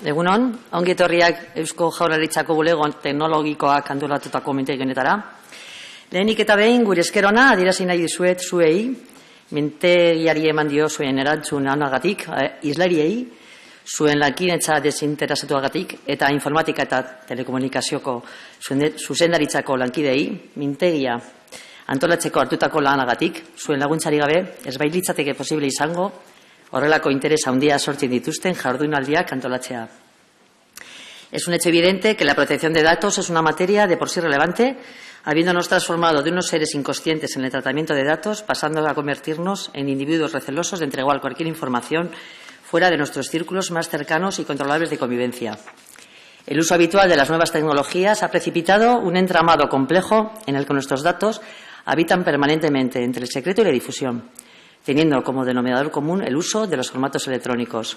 egunon, ongi etorriak Eusko Jaurlaritzako bulego teknologikoak antolatutako mintegienetara. Lehenik eta behin gure esker ona adierazi nahi dizuet zuei, mintegiari eman dio zuen erantzun anagatik, islariei, zuen lankidetza desinteresatuagatik eta informatika eta telekomunikazioko zuzendaritzako lankidei, mintegia antolatzeko hartutako lanagatik, zuen laguntzari gabe, ez bailitzateke posible izango, horrelako interes handia sortzen dituzten jardunaldiak antolatzea. Es un hecho evidente que la protección de datos es una materia de por sí relevante, habiéndonos transformado de unos seres inconscientes en el tratamiento de datos, pasando a convertirnos en individuos recelosos de entregar cualquier información fuera de nuestros círculos más cercanos y controlables de convivencia. El uso habitual de las nuevas tecnologías ha precipitado un entramado complejo en el que nuestros datos habitan permanentemente entre el secreto y la difusión, teniendo como denominador común el uso de los formatos electrónicos.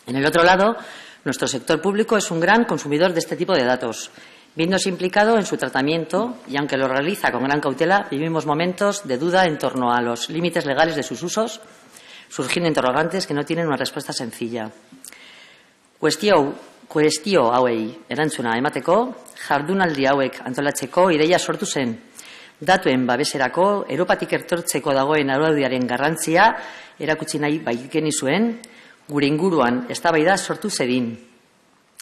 En el otro lado, nuestro sector público es un gran consumidor de este tipo de datos, viéndose implicado en su tratamiento y, aunque lo realiza con gran cautela, vivimos momentos de duda en torno a los límites legales de sus usos, surgiendo interrogantes que no tienen una respuesta sencilla. Kuestio hauei erantzuna emateko, jardunaldi hauek antolatzeko ideia sortu zen. Datuen babeserako, Europatik etortzeko dagoen araudiaren garrantzia erakutsi nahi baikenizuen, gure inguruan eztabaida sortu zedin.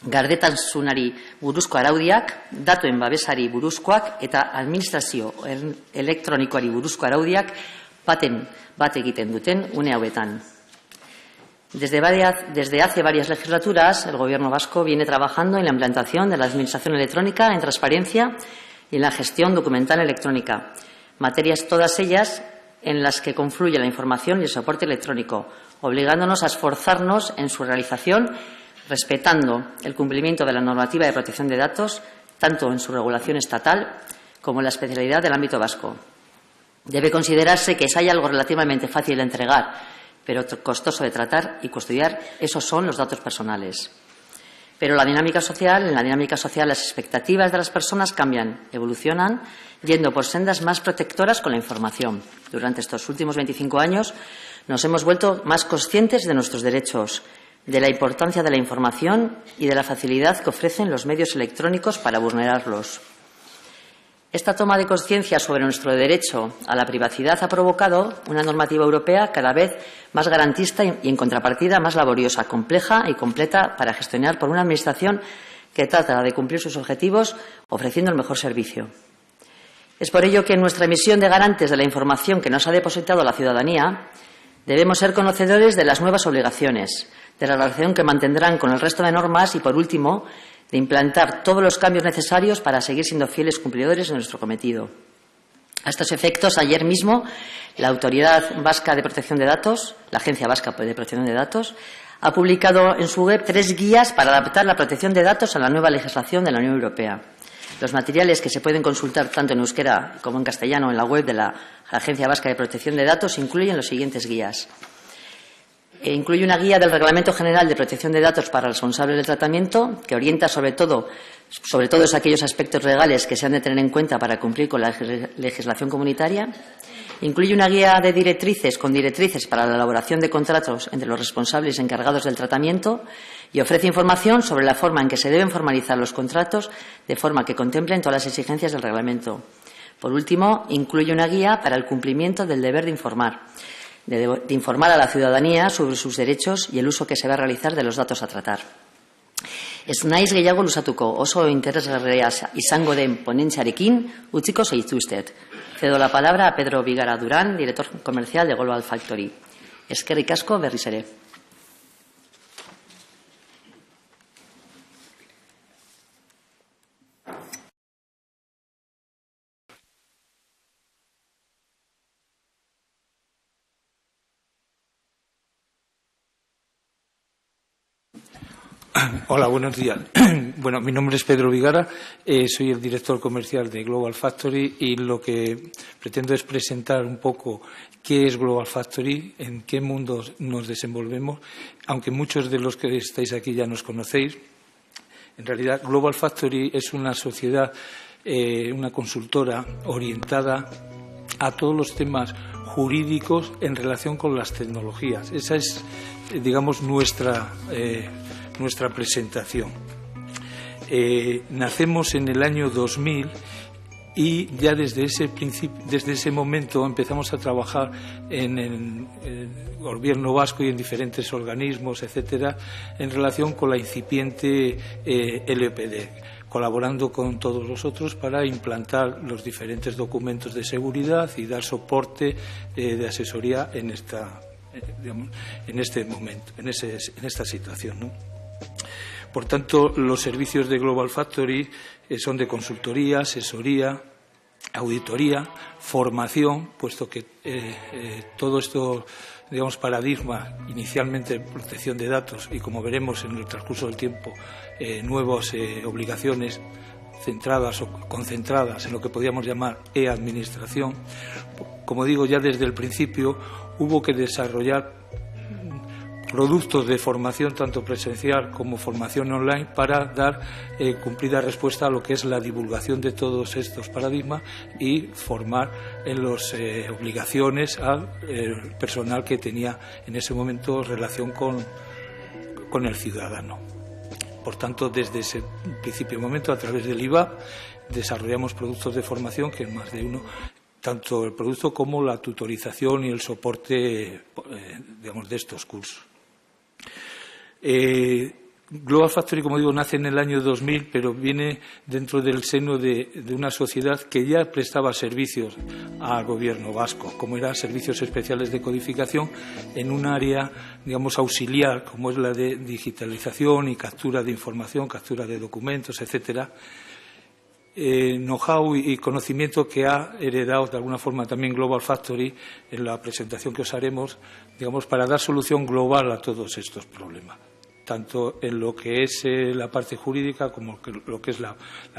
Gardentasunari buruzko araudiak, datuen babesari buruzkoak eta administrazio elektronikoari buruzko araudiak bat egiten duten une hauetan. Desde hace varias legislaturas, el Gobierno vasco viene trabajando en la implantación de la administración electrónica en transparencia y en la gestión documental electrónica, materias todas ellas en las que confluye la información y el soporte electrónico, obligándonos a esforzarnos en su realización, respetando el cumplimiento de la normativa de protección de datos, tanto en su regulación estatal como en la especialidad del ámbito vasco. Debe considerarse que si hay algo relativamente fácil de entregar, pero costoso de tratar y custodiar, esos son los datos personales. Pero en la dinámica social las expectativas de las personas cambian, evolucionan, yendo por sendas más protectoras con la información. Durante estos últimos 25 años nos hemos vuelto más conscientes de nuestros derechos, de la importancia de la información y de la facilidad que ofrecen los medios electrónicos para vulnerarlos. Esta toma de conciencia sobre nuestro derecho a la privacidad ha provocado una normativa europea cada vez más garantista y, en contrapartida, más laboriosa, compleja y completa para gestionar por una administración que trata de cumplir sus objetivos ofreciendo el mejor servicio. Es por ello que en nuestra misión de garantes de la información que nos ha depositado la ciudadanía debemos ser conocedores de las nuevas obligaciones, de la relación que mantendrán con el resto de normas y, por último, de implantar todos los cambios necesarios para seguir siendo fieles cumplidores de nuestro cometido. A estos efectos, ayer mismo, la Autoridad Vasca de Protección de Datos, la Agencia Vasca de Protección de Datos, ha publicado en su web 3 guías para adaptar la protección de datos a la nueva legislación de la Unión Europea. Los materiales que se pueden consultar tanto en euskera como en castellano en la web de la Agencia Vasca de Protección de Datos incluyen los siguientes guías. Incluye una guía del Reglamento General de Protección de Datos para responsables del tratamiento, que orienta sobre todos aquellos aspectos legales que se han de tener en cuenta para cumplir con la legislación comunitaria. Incluye una guía de directrices con directrices para la elaboración de contratos entre los responsables encargados del tratamiento y ofrece información sobre la forma en que se deben formalizar los contratos de forma que contemplen todas las exigencias del reglamento. Por último, incluye una guía para el cumplimiento del deber de informar. De informar a la ciudadanía sobre sus derechos y el uso que se va a realizar de los datos a tratar. Ez naiz gehiago luzatuko, oso interesgarria izango den ponentziarekin utziko zaituztet. Cedo la palabra a Pedro Vigara Durán, director comercial de Global Factory. Eskerrik asko berriz ere. Hola, buenos días. Bueno, mi nombre es Pedro Vigara, soy el director comercial de Global Factory y lo que pretendo es presentar un poco qué es Global Factory, en qué mundo nos desenvolvemos, aunque muchos de los que estáis aquí ya nos conocéis. En realidad, Global Factory es una sociedad, una consultora orientada a todos los temas jurídicos en relación con las tecnologías. Esa es, digamos, nuestra nuestra presentación. Nacemos en el año 2000 y ya desde ese momento empezamos a trabajar en el Gobierno vasco y en diferentes organismos, etcétera, en relación con la incipiente LPD, colaborando con todos los otros para implantar los diferentes documentos de seguridad y dar soporte de asesoría en este momento, en esta situación, ¿no? Por tanto, los servicios de Global Factory son de consultoría, asesoría, auditoría, formación, puesto que todo esto, digamos, paradigma, inicialmente protección de datos y, como veremos en el transcurso del tiempo, nuevas obligaciones centradas o concentradas en lo que podríamos llamar e-administración. Como digo, ya desde el principio hubo que desarrollar productos de formación tanto presencial como formación online para dar cumplida respuesta a lo que es la divulgación de todos estos paradigmas y formar en las obligaciones al personal que tenía en ese momento relación con el ciudadano. Por tanto, desde ese principio momento, a través del IVAP, desarrollamos productos de formación, que es más de uno, tanto el producto como la tutorización y el soporte, digamos, de estos cursos. Global Factory, como digo, nace en el año 2000, pero viene dentro del seno de una sociedad que ya prestaba servicios al Gobierno vasco, como eran servicios especiales de codificación, en un área, digamos, auxiliar, como es la de digitalización y captura de información, captura de documentos, etcétera. Know-how y conocimiento que ha heredado de alguna forma también Global Factory en la presentación que os haremos, digamos, para dar solución global a todos estos problemas, tanto en lo que es la parte jurídica como lo que es la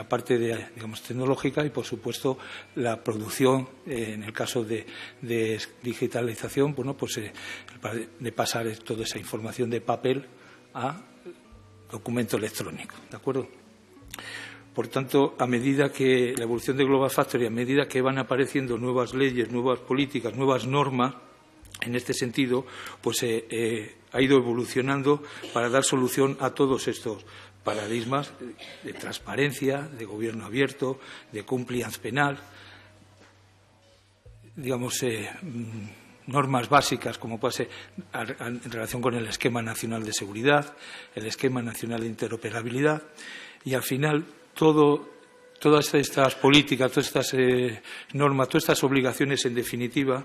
parte digamos, tecnológica y, por supuesto, la producción, en el caso de digitalización, bueno, pues de pasar toda esa información de papel a documento electrónico, ¿de acuerdo? Por tanto, a medida que la evolución de Global Factory, a medida que van apareciendo nuevas leyes, nuevas políticas, nuevas normas, en este sentido, pues ha ido evolucionando para dar solución a todos estos paradigmas de transparencia, de gobierno abierto, de compliance penal, digamos, normas básicas como puede ser en relación con el Esquema Nacional de Seguridad, el Esquema Nacional de Interoperabilidad y, al final, todas estas políticas, todas estas normas, todas estas obligaciones, en definitiva,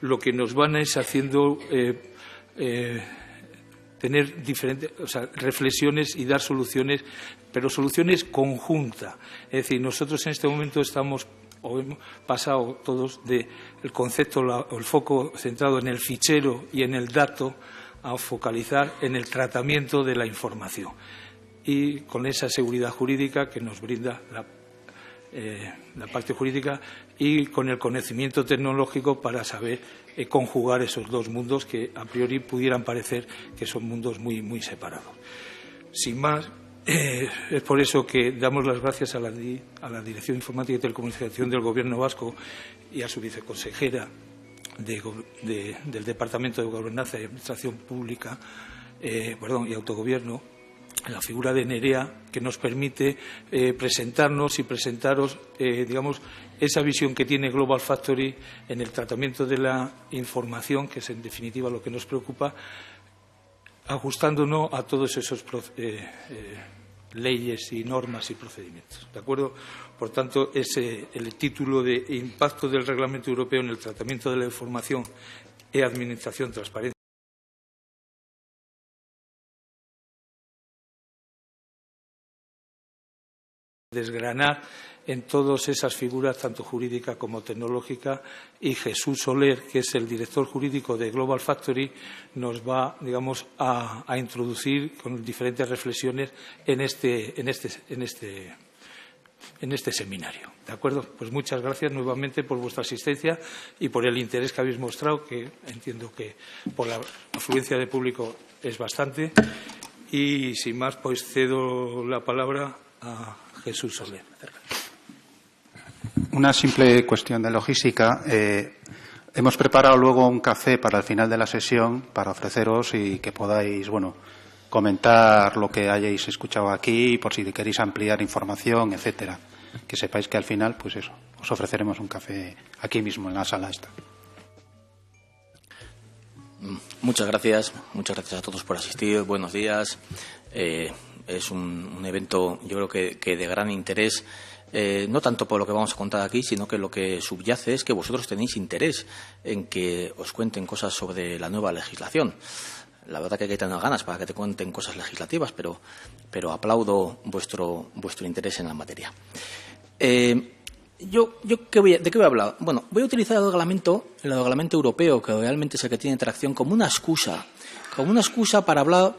lo que nos van es haciendo tener diferentes, o sea, reflexiones y dar soluciones, pero soluciones conjuntas. Es decir, nosotros en este momento estamos o hemos pasado todos del concepto o el foco centrado en el fichero y en el dato a focalizar en el tratamiento de la información. Y con esa seguridad jurídica que nos brinda la parte jurídica y con el conocimiento tecnológico para saber conjugar esos dos mundos que a priori pudieran parecer que son mundos muy, muy separados. Sin más, es por eso que damos las gracias a la Dirección Informática y Telecomunicación del Gobierno vasco y a su viceconsejera del Departamento de Gobernanza y Administración Pública y Autogobierno, la figura de Nerea, que nos permite presentarnos y presentaros, digamos, esa visión que tiene Global Factory en el tratamiento de la información, que es en definitiva lo que nos preocupa, ajustándonos a todos esos leyes y normas y procedimientos. ¿De acuerdo? Por tanto, el título de Impacto del Reglamento Europeo en el tratamiento de la información e administración transparente. Desgranar en todas esas figuras, tanto jurídica como tecnológica, y Jesús Soler, que es el director jurídico de Global Factory, nos va, digamos, a introducir con diferentes reflexiones en este seminario. ¿De acuerdo? Pues muchas gracias nuevamente por vuestra asistencia y por el interés que habéis mostrado, que entiendo que por la afluencia de público es bastante. Y sin más, pues cedo la palabra a Jesús Soler. Una simple cuestión de logística. Hemos preparado luego un café para el final de la sesión para ofreceros y que podáis, bueno, comentar lo que hayáis escuchado aquí, por si queréis ampliar información, etcétera. Que sepáis que al final, pues eso, os ofreceremos un café aquí mismo en la sala esta. Muchas gracias a todos por asistir. Buenos días. Es un evento, yo creo que de gran interés, no tanto por lo que vamos a contar aquí, sino que lo que subyace es que vosotros tenéis interés en que os cuenten cosas sobre la nueva legislación. La verdad que hay que tener ganas para que te cuenten cosas legislativas, pero aplaudo vuestro interés en la materia. ¿De qué voy a hablar? Bueno, voy a utilizar el reglamento europeo, que realmente es el que tiene tracción, como una excusa para hablar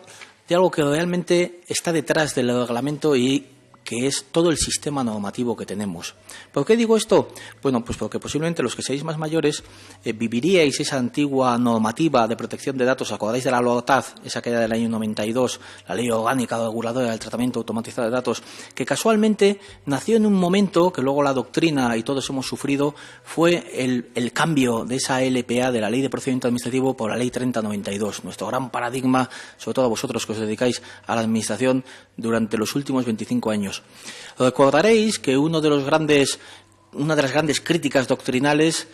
de algo que realmente está detrás del reglamento y que es todo el sistema normativo que tenemos. ¿Por qué digo esto? Bueno, pues porque posiblemente los que seáis más mayores viviríais esa antigua normativa de protección de datos. ¿Acordáis de la LORTAD, esa que era del año 92, la Ley Orgánica Reguladora del Tratamiento Automatizado de Datos, que casualmente nació en un momento que luego la doctrina y todos hemos sufrido, fue el cambio de esa LPA, de la Ley de Procedimiento Administrativo, por la Ley 3092, nuestro gran paradigma, sobre todo a vosotros que os dedicáis a la administración durante los últimos 25 años. Recordaréis que una de las grandes críticas doctrinales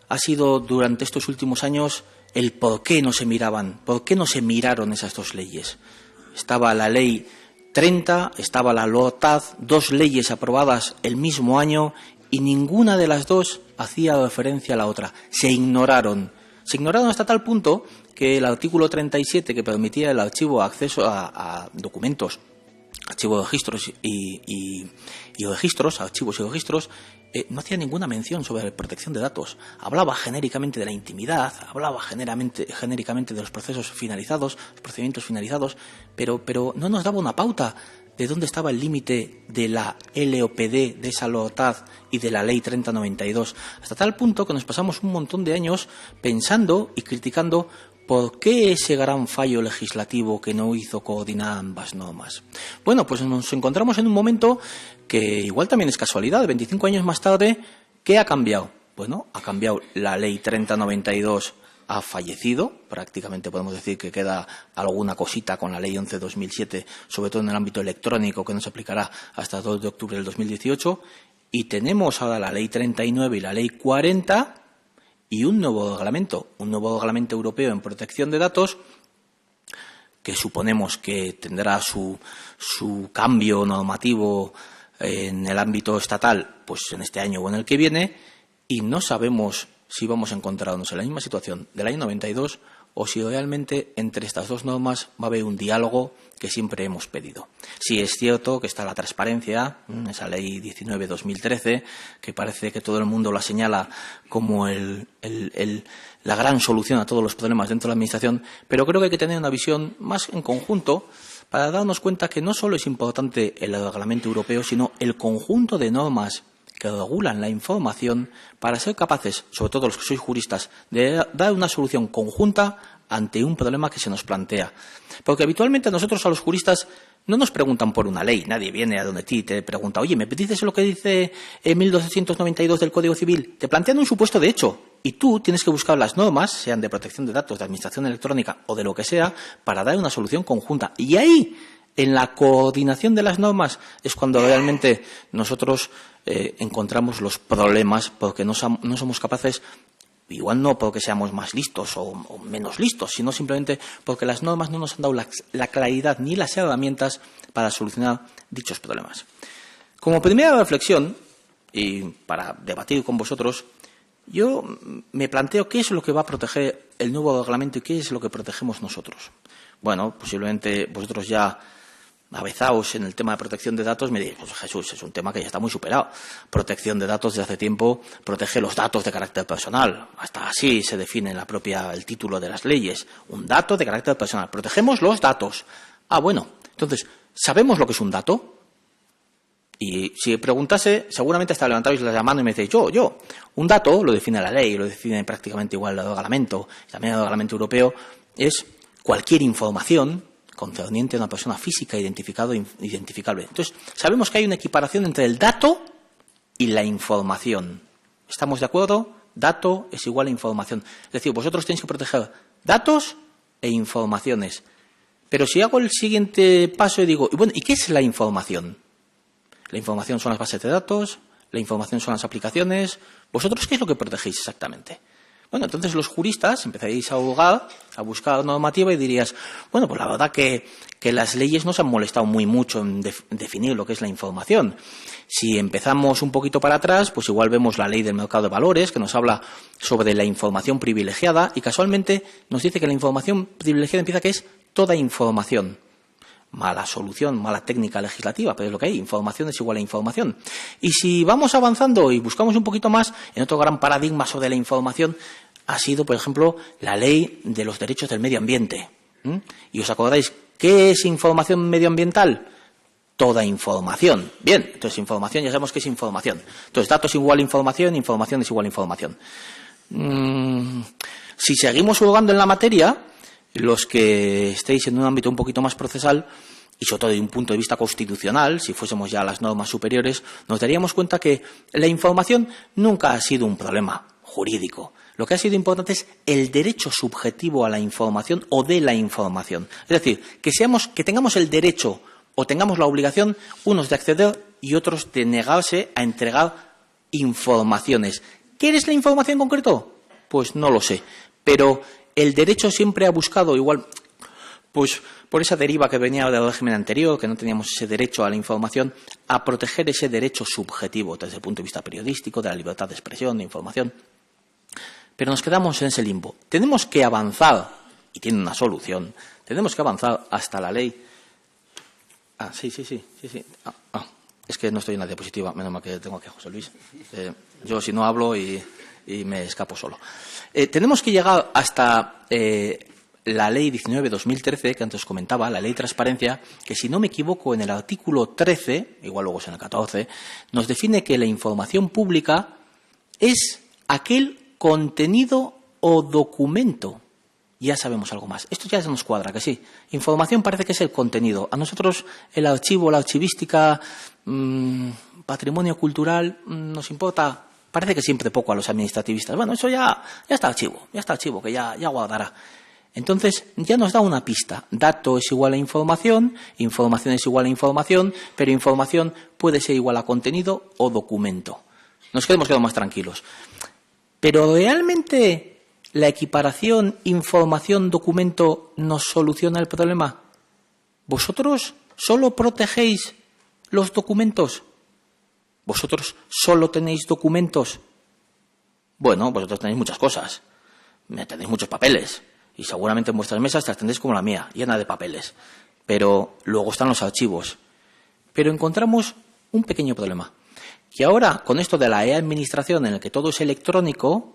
ha sido durante estos últimos años el por qué no se miraron esas dos leyes. Estaba la Ley 30, estaba la LORTAD, dos leyes aprobadas el mismo año y ninguna de las dos hacía referencia a la otra. Se ignoraron hasta tal punto que el artículo 37, que permitía el acceso a documentos, archivos de registros archivos y registros, no hacía ninguna mención sobre protección de datos. Hablaba genéricamente de la intimidad, hablaba genéricamente de los procesos finalizados, los procedimientos finalizados, pero no nos daba una pauta de dónde estaba el límite de la LOPD, de esa LORTAD y de la Ley 3092, hasta tal punto que nos pasamos un montón de años pensando y criticando ¿por qué ese gran fallo legislativo que no hizo coordinar ambas normas? Bueno, pues nos encontramos en un momento que igual también es casualidad. 25 años más tarde, ¿qué ha cambiado? Bueno, ha cambiado la Ley 3092, ha fallecido. Prácticamente podemos decir que queda alguna cosita con la Ley 11/2007, sobre todo en el ámbito electrónico, que no se aplicará hasta el 2 de octubre del 2018. Y tenemos ahora la Ley 39 y la Ley 40, y un nuevo reglamento europeo en protección de datos, que suponemos que tendrá su cambio normativo en el ámbito estatal, pues en este año o en el que viene, y no sabemos si vamos a encontrarnos en la misma situación del año 92 o si realmente entre estas dos normas va a haber un diálogo que siempre hemos pedido. Sí es cierto que está la transparencia, esa Ley 19/2013, que parece que todo el mundo la señala como la gran solución a todos los problemas dentro de la Administración, pero creo que hay que tener una visión más en conjunto para darnos cuenta que no solo es importante el reglamento europeo, sino el conjunto de normas que regulan la información para ser capaces, sobre todo los que sois juristas, de dar una solución conjunta ante un problema que se nos plantea. Porque habitualmente nosotros a los juristas no nos preguntan por una ley. Nadie viene a donde ti y te pregunta, oye, ¿me dices lo que dice 1292 del Código Civil? Te plantean un supuesto de hecho y tú tienes que buscar las normas, sean de protección de datos, de administración electrónica o de lo que sea, para dar una solución conjunta. Y ahí, en la coordinación de las normas, es cuando realmente nosotros encontramos los problemas, porque no somos capaces, igual no porque seamos más listos o menos listos, sino simplemente porque las normas no nos han dado la claridad ni las herramientas para solucionar dichos problemas. Como primera reflexión, y para debatir con vosotros, yo me planteo qué es lo que va a proteger el nuevo reglamento y qué es lo que protegemos nosotros. Bueno, posiblemente vosotros ya avezaos en el tema de protección de datos, me diréis, pues Jesús, es un tema que ya está muy superado. Protección de datos desde hace tiempo protege los datos de carácter personal. Hasta así se define el título de las leyes. Un dato de carácter personal. Protegemos los datos. Ah, bueno, entonces, ¿sabemos lo que es un dato? Y si preguntase, seguramente hasta levantaréis la mano y me decís, yo. Un dato lo define la ley, lo define prácticamente igual el reglamento, también el reglamento europeo, es cualquier información concerniente a una persona física identificable. Entonces, sabemos que hay una equiparación entre el dato y la información. ¿Estamos de acuerdo? Dato es igual a información. Es decir, vosotros tenéis que proteger datos e informaciones. Pero si hago el siguiente paso y digo, bueno, ¿y qué es la información? La información son las bases de datos, la información son las aplicaciones. ¿Vosotros qué es lo que protegéis exactamente? Bueno, entonces los juristas empezaréis a buscar normativa y dirías, bueno, pues la verdad que las leyes no se han molestado muy mucho en definir lo que es la información. Si empezamos un poquito para atrás, pues igual vemos la ley del mercado de valores, que nos habla sobre la información privilegiada, y casualmente nos dice que la información privilegiada empieza que es toda información. Mala solución, mala técnica legislativa, pero es lo que hay. Información es igual a información. Y si vamos avanzando y buscamos un poquito más, en otro gran paradigma sobre la información ha sido, por ejemplo, la ley de los derechos del medio ambiente. Y os acordáis, ¿qué es información medioambiental? Toda información. Bien, entonces información, ya sabemos que es información. Entonces datos igual a información, información es igual a información. Si seguimos jugando en la materia, los que estéis en un ámbito un poquito más procesal, y sobre todo desde un punto de vista constitucional, si fuésemos ya a las normas superiores, nos daríamos cuenta que la información nunca ha sido un problema jurídico. Lo que ha sido importante es el derecho subjetivo a la información o de la información. Es decir, que tengamos el derecho o tengamos la obligación, unos de acceder y otros de negarse a entregar informaciones. ¿Qué es la información en concreto? Pues no lo sé, pero el derecho siempre ha buscado igual, pues por esa deriva que venía del régimen anterior, que no teníamos ese derecho a la información, a proteger ese derecho subjetivo desde el punto de vista periodístico, de la libertad de expresión, de información. Pero nos quedamos en ese limbo. Tenemos que avanzar, y tiene una solución, tenemos que avanzar hasta la ley. Sí. Es que no estoy en la diapositiva, menos mal que tengo aquí a José Luis. Yo si no hablo y me escapo solo. Tenemos que llegar hasta la Ley 19/2013, que antes comentaba, la Ley de Transparencia, que si no me equivoco en el artículo 13, igual luego es en el 14, nos define que la información pública es aquel contenido o documento. Ya sabemos algo más. Esto ya se nos cuadra, que sí. Información parece que es el contenido. A nosotros el archivo, la archivística, patrimonio cultural, nos importa. Parece que siempre poco a los administrativistas. Bueno, eso ya está archivo, que ya guardará. Entonces, ya nos da una pista. Dato es igual a información es igual a información, pero información puede ser igual a contenido o documento. Nos quedamos más tranquilos. Pero ¿realmente la equiparación información-documento nos soluciona el problema? ¿Vosotros solo protegéis los documentos? ¿Vosotros solo tenéis documentos? Bueno, vosotros tenéis muchas cosas. Tenéis muchos papeles. Y seguramente en vuestras mesas las tendréis como la mía, llena de papeles. Pero luego están los archivos. Pero encontramos un pequeño problema. Que ahora, con esto de la e-administración, en el que todo es electrónico,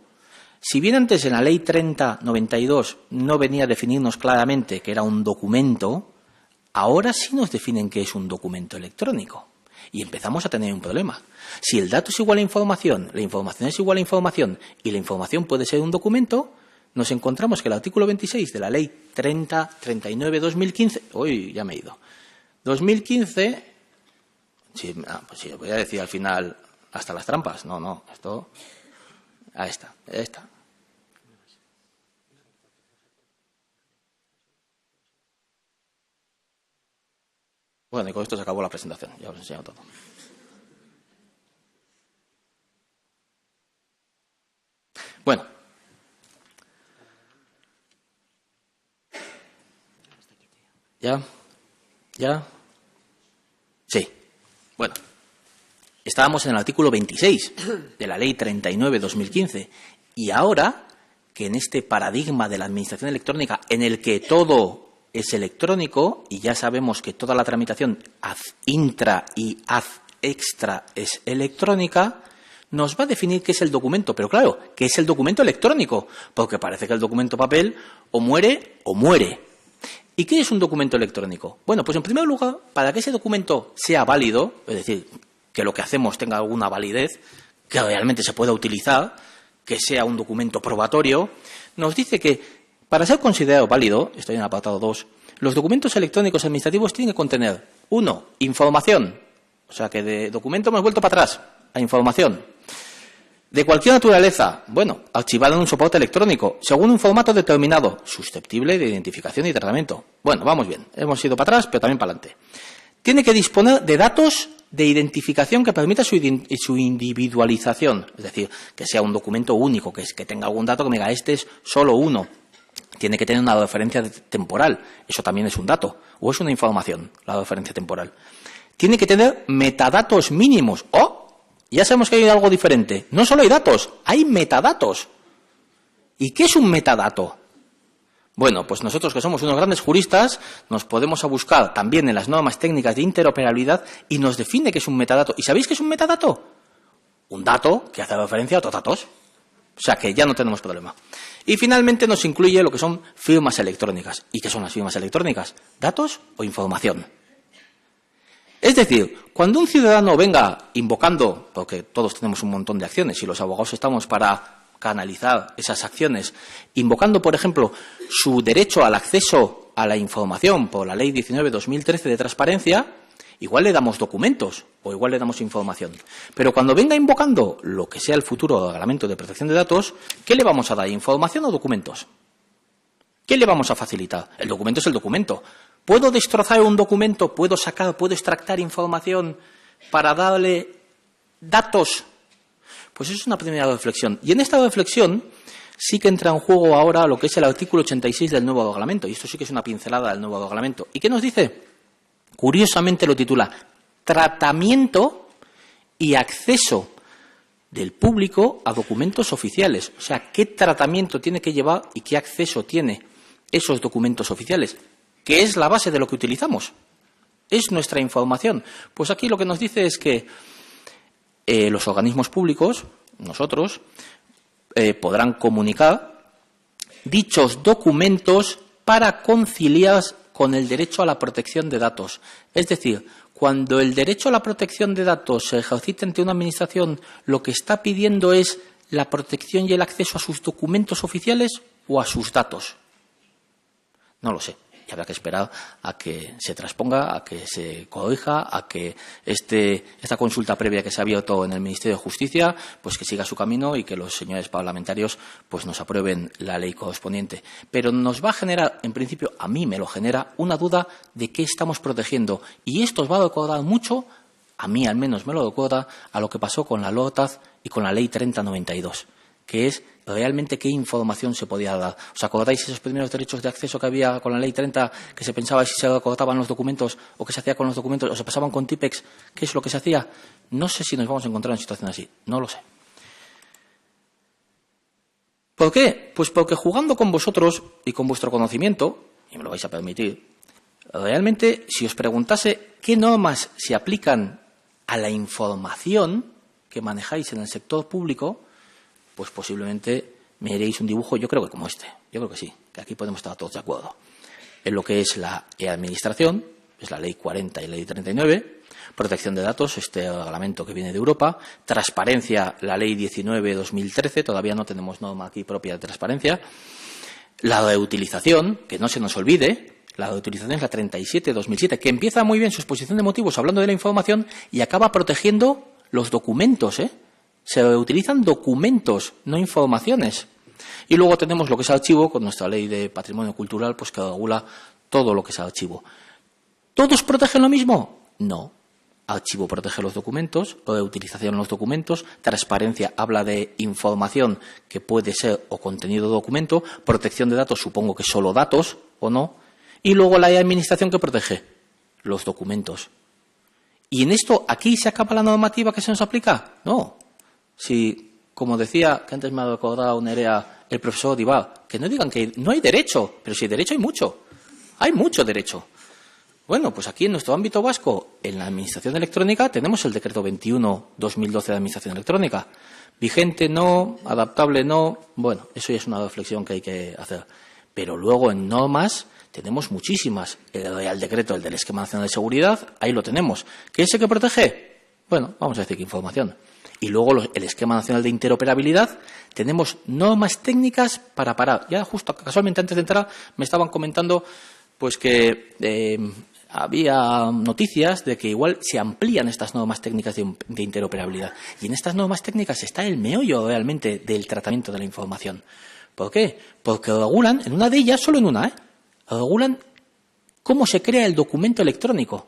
si bien antes en la Ley 30/92 no venía a definirnos claramente que era un documento, ahora sí nos definen que es un documento electrónico. Y empezamos a tener un problema. Si el dato es igual a información, la información es igual a información y la información puede ser un documento, nos encontramos que el artículo 26 de la Ley 39/2015, uy, ya me he ido, 2015, pues sí, voy a decir al final hasta las trampas, no, esto, ahí está. Bueno, y con esto se acabó la presentación, ya os he enseñado todo. Bueno. ¿Ya? Sí. Bueno. Estábamos en el artículo 26 de la Ley 39/2015 y ahora que en este paradigma de la administración electrónica en el que todo es electrónico y ya sabemos que toda la tramitación ad intra y ad extra es electrónica, nos va a definir qué es el documento. Pero claro, ¿qué es el documento electrónico? Porque parece que el documento papel o muere o muere. ¿Y qué es un documento electrónico? Bueno, pues en primer lugar, para que ese documento sea válido, es decir, que lo que hacemos tenga alguna validez, que realmente se pueda utilizar, que sea un documento probatorio, nos dice que para ser considerado válido, estoy en el apartado 2, los documentos electrónicos administrativos tienen que contener, 1, información, o sea que de documento hemos vuelto para atrás, a información. De cualquier naturaleza, bueno, archivado en un soporte electrónico, según un formato determinado, susceptible de identificación y tratamiento. Bueno, vamos bien, hemos ido para atrás, pero también para adelante. Tiene que disponer de datos de identificación que permita su individualización, es decir, que sea un documento único, que tenga algún dato que me diga, este es solo uno. Tiene que tener una referencia temporal, eso también es un dato, o es una información, la referencia temporal. Tiene que tener metadatos mínimos. ¡Oh! Ya sabemos que hay algo diferente. No solo hay datos, hay metadatos. ¿Y qué es un metadato? Bueno, pues nosotros que somos unos grandes juristas nos podemos a buscar también en las normas técnicas de interoperabilidad y nos define qué es un metadato. ¿Y sabéis qué es un metadato? Un dato que hace referencia a otros datos. O sea que ya no tenemos problema. Y finalmente nos incluye lo que son firmas electrónicas. ¿Y qué son las firmas electrónicas? ¿Datos o información? Es decir, cuando un ciudadano venga invocando, porque todos tenemos un montón de acciones y los abogados estamos para canalizar esas acciones, invocando, por ejemplo, su derecho al acceso a la información por la Ley 19/2013 de transparencia, igual le damos documentos o igual le damos información. Pero cuando venga invocando lo que sea el futuro reglamento de protección de datos, ¿qué le vamos a dar? ¿Información o documentos? ¿Qué le vamos a facilitar? El documento es el documento. ¿Puedo destrozar un documento? ¿Puedo extractar información para darle datos? Pues eso es una primera reflexión. Y en esta reflexión sí que entra en juego ahora lo que es el artículo 86 del nuevo reglamento. Y esto sí que es una pincelada del nuevo reglamento. ¿Y qué nos dice? Curiosamente lo titula Tratamiento y acceso del público a documentos oficiales. O sea, ¿qué tratamiento tiene que llevar y qué acceso tiene esos documentos oficiales? Que es la base de lo que utilizamos. Es nuestra información. Pues aquí lo que nos dice es que los organismos públicos, nosotros, podrán comunicar dichos documentos para conciliar con el derecho a la protección de datos. Es decir, cuando el derecho a la protección de datos se ejercita ante una administración, lo que está pidiendo es la protección y el acceso a sus documentos oficiales o a sus datos. No lo sé. Y habrá que esperar a que se transponga, a que se corrija, a que esta consulta previa que se ha abierto en el Ministerio de Justicia, pues que siga su camino y que los señores parlamentarios pues nos aprueben la ley correspondiente. Pero nos va a generar, en principio, a mí me lo genera, una duda de qué estamos protegiendo. Y esto os va a recordar mucho, a mí al menos me lo recuerda, a lo que pasó con la LORTAZ y con la Ley 3092, que es realmente qué información se podía dar. ¿Os acordáis esos primeros derechos de acceso que había con la Ley 30, que se pensaba si se recortaban los documentos o qué se hacía con los documentos o se pasaban con TIPEX? ¿Qué es lo que se hacía? No sé si nos vamos a encontrar en situación así. No lo sé. ¿Por qué? Pues porque jugando con vosotros y con vuestro conocimiento, y me lo vais a permitir, realmente si os preguntase qué normas se aplican a la información que manejáis en el sector público, pues posiblemente me haréis un dibujo, yo creo que como este. Yo creo que sí, que aquí podemos estar todos de acuerdo. En lo que es la e-administración, es la Ley 40 y la Ley 39, protección de datos, este reglamento que viene de Europa, transparencia, la Ley 19/2013, todavía no tenemos norma aquí propia de transparencia, la reutilización, que no se nos olvide, la reutilización es la 37/2007, que empieza muy bien su exposición de motivos hablando de la información y acaba protegiendo los documentos, Se reutilizan documentos, no informaciones. Y luego tenemos lo que es archivo, con nuestra ley de patrimonio cultural, pues que regula todo lo que es archivo. ¿Todos protegen lo mismo? No. Archivo protege los documentos, reutilización los documentos, transparencia habla de información que puede ser o contenido de documento, protección de datos supongo que solo datos o no, y luego la administración que protege los documentos. ¿Y en esto aquí se acaba la normativa que se nos aplica? No. Si, como decía, que antes me ha recordado Nerea, el profesor Dival, que no digan que no hay derecho, pero si hay derecho hay mucho. Hay mucho derecho. Bueno, pues aquí en nuestro ámbito vasco, en la administración electrónica, tenemos el decreto 21/2012 de administración electrónica. Vigente no, adaptable no. Bueno, eso ya es una reflexión que hay que hacer. Pero luego en normas tenemos muchísimas. El Real Decreto, el del Esquema Nacional de Seguridad, ahí lo tenemos. ¿Qué es el que protege? Bueno, vamos a decir que información. Y luego el Esquema Nacional de Interoperabilidad, tenemos normas técnicas para parar. Ya justo, casualmente antes de entrar, me estaban comentando pues que había noticias de que igual se amplían estas normas técnicas de interoperabilidad. Y en estas normas técnicas está el meollo realmente del tratamiento de la información. ¿Por qué? Porque regulan, en una de ellas, solo en una, regulan cómo se crea el documento electrónico.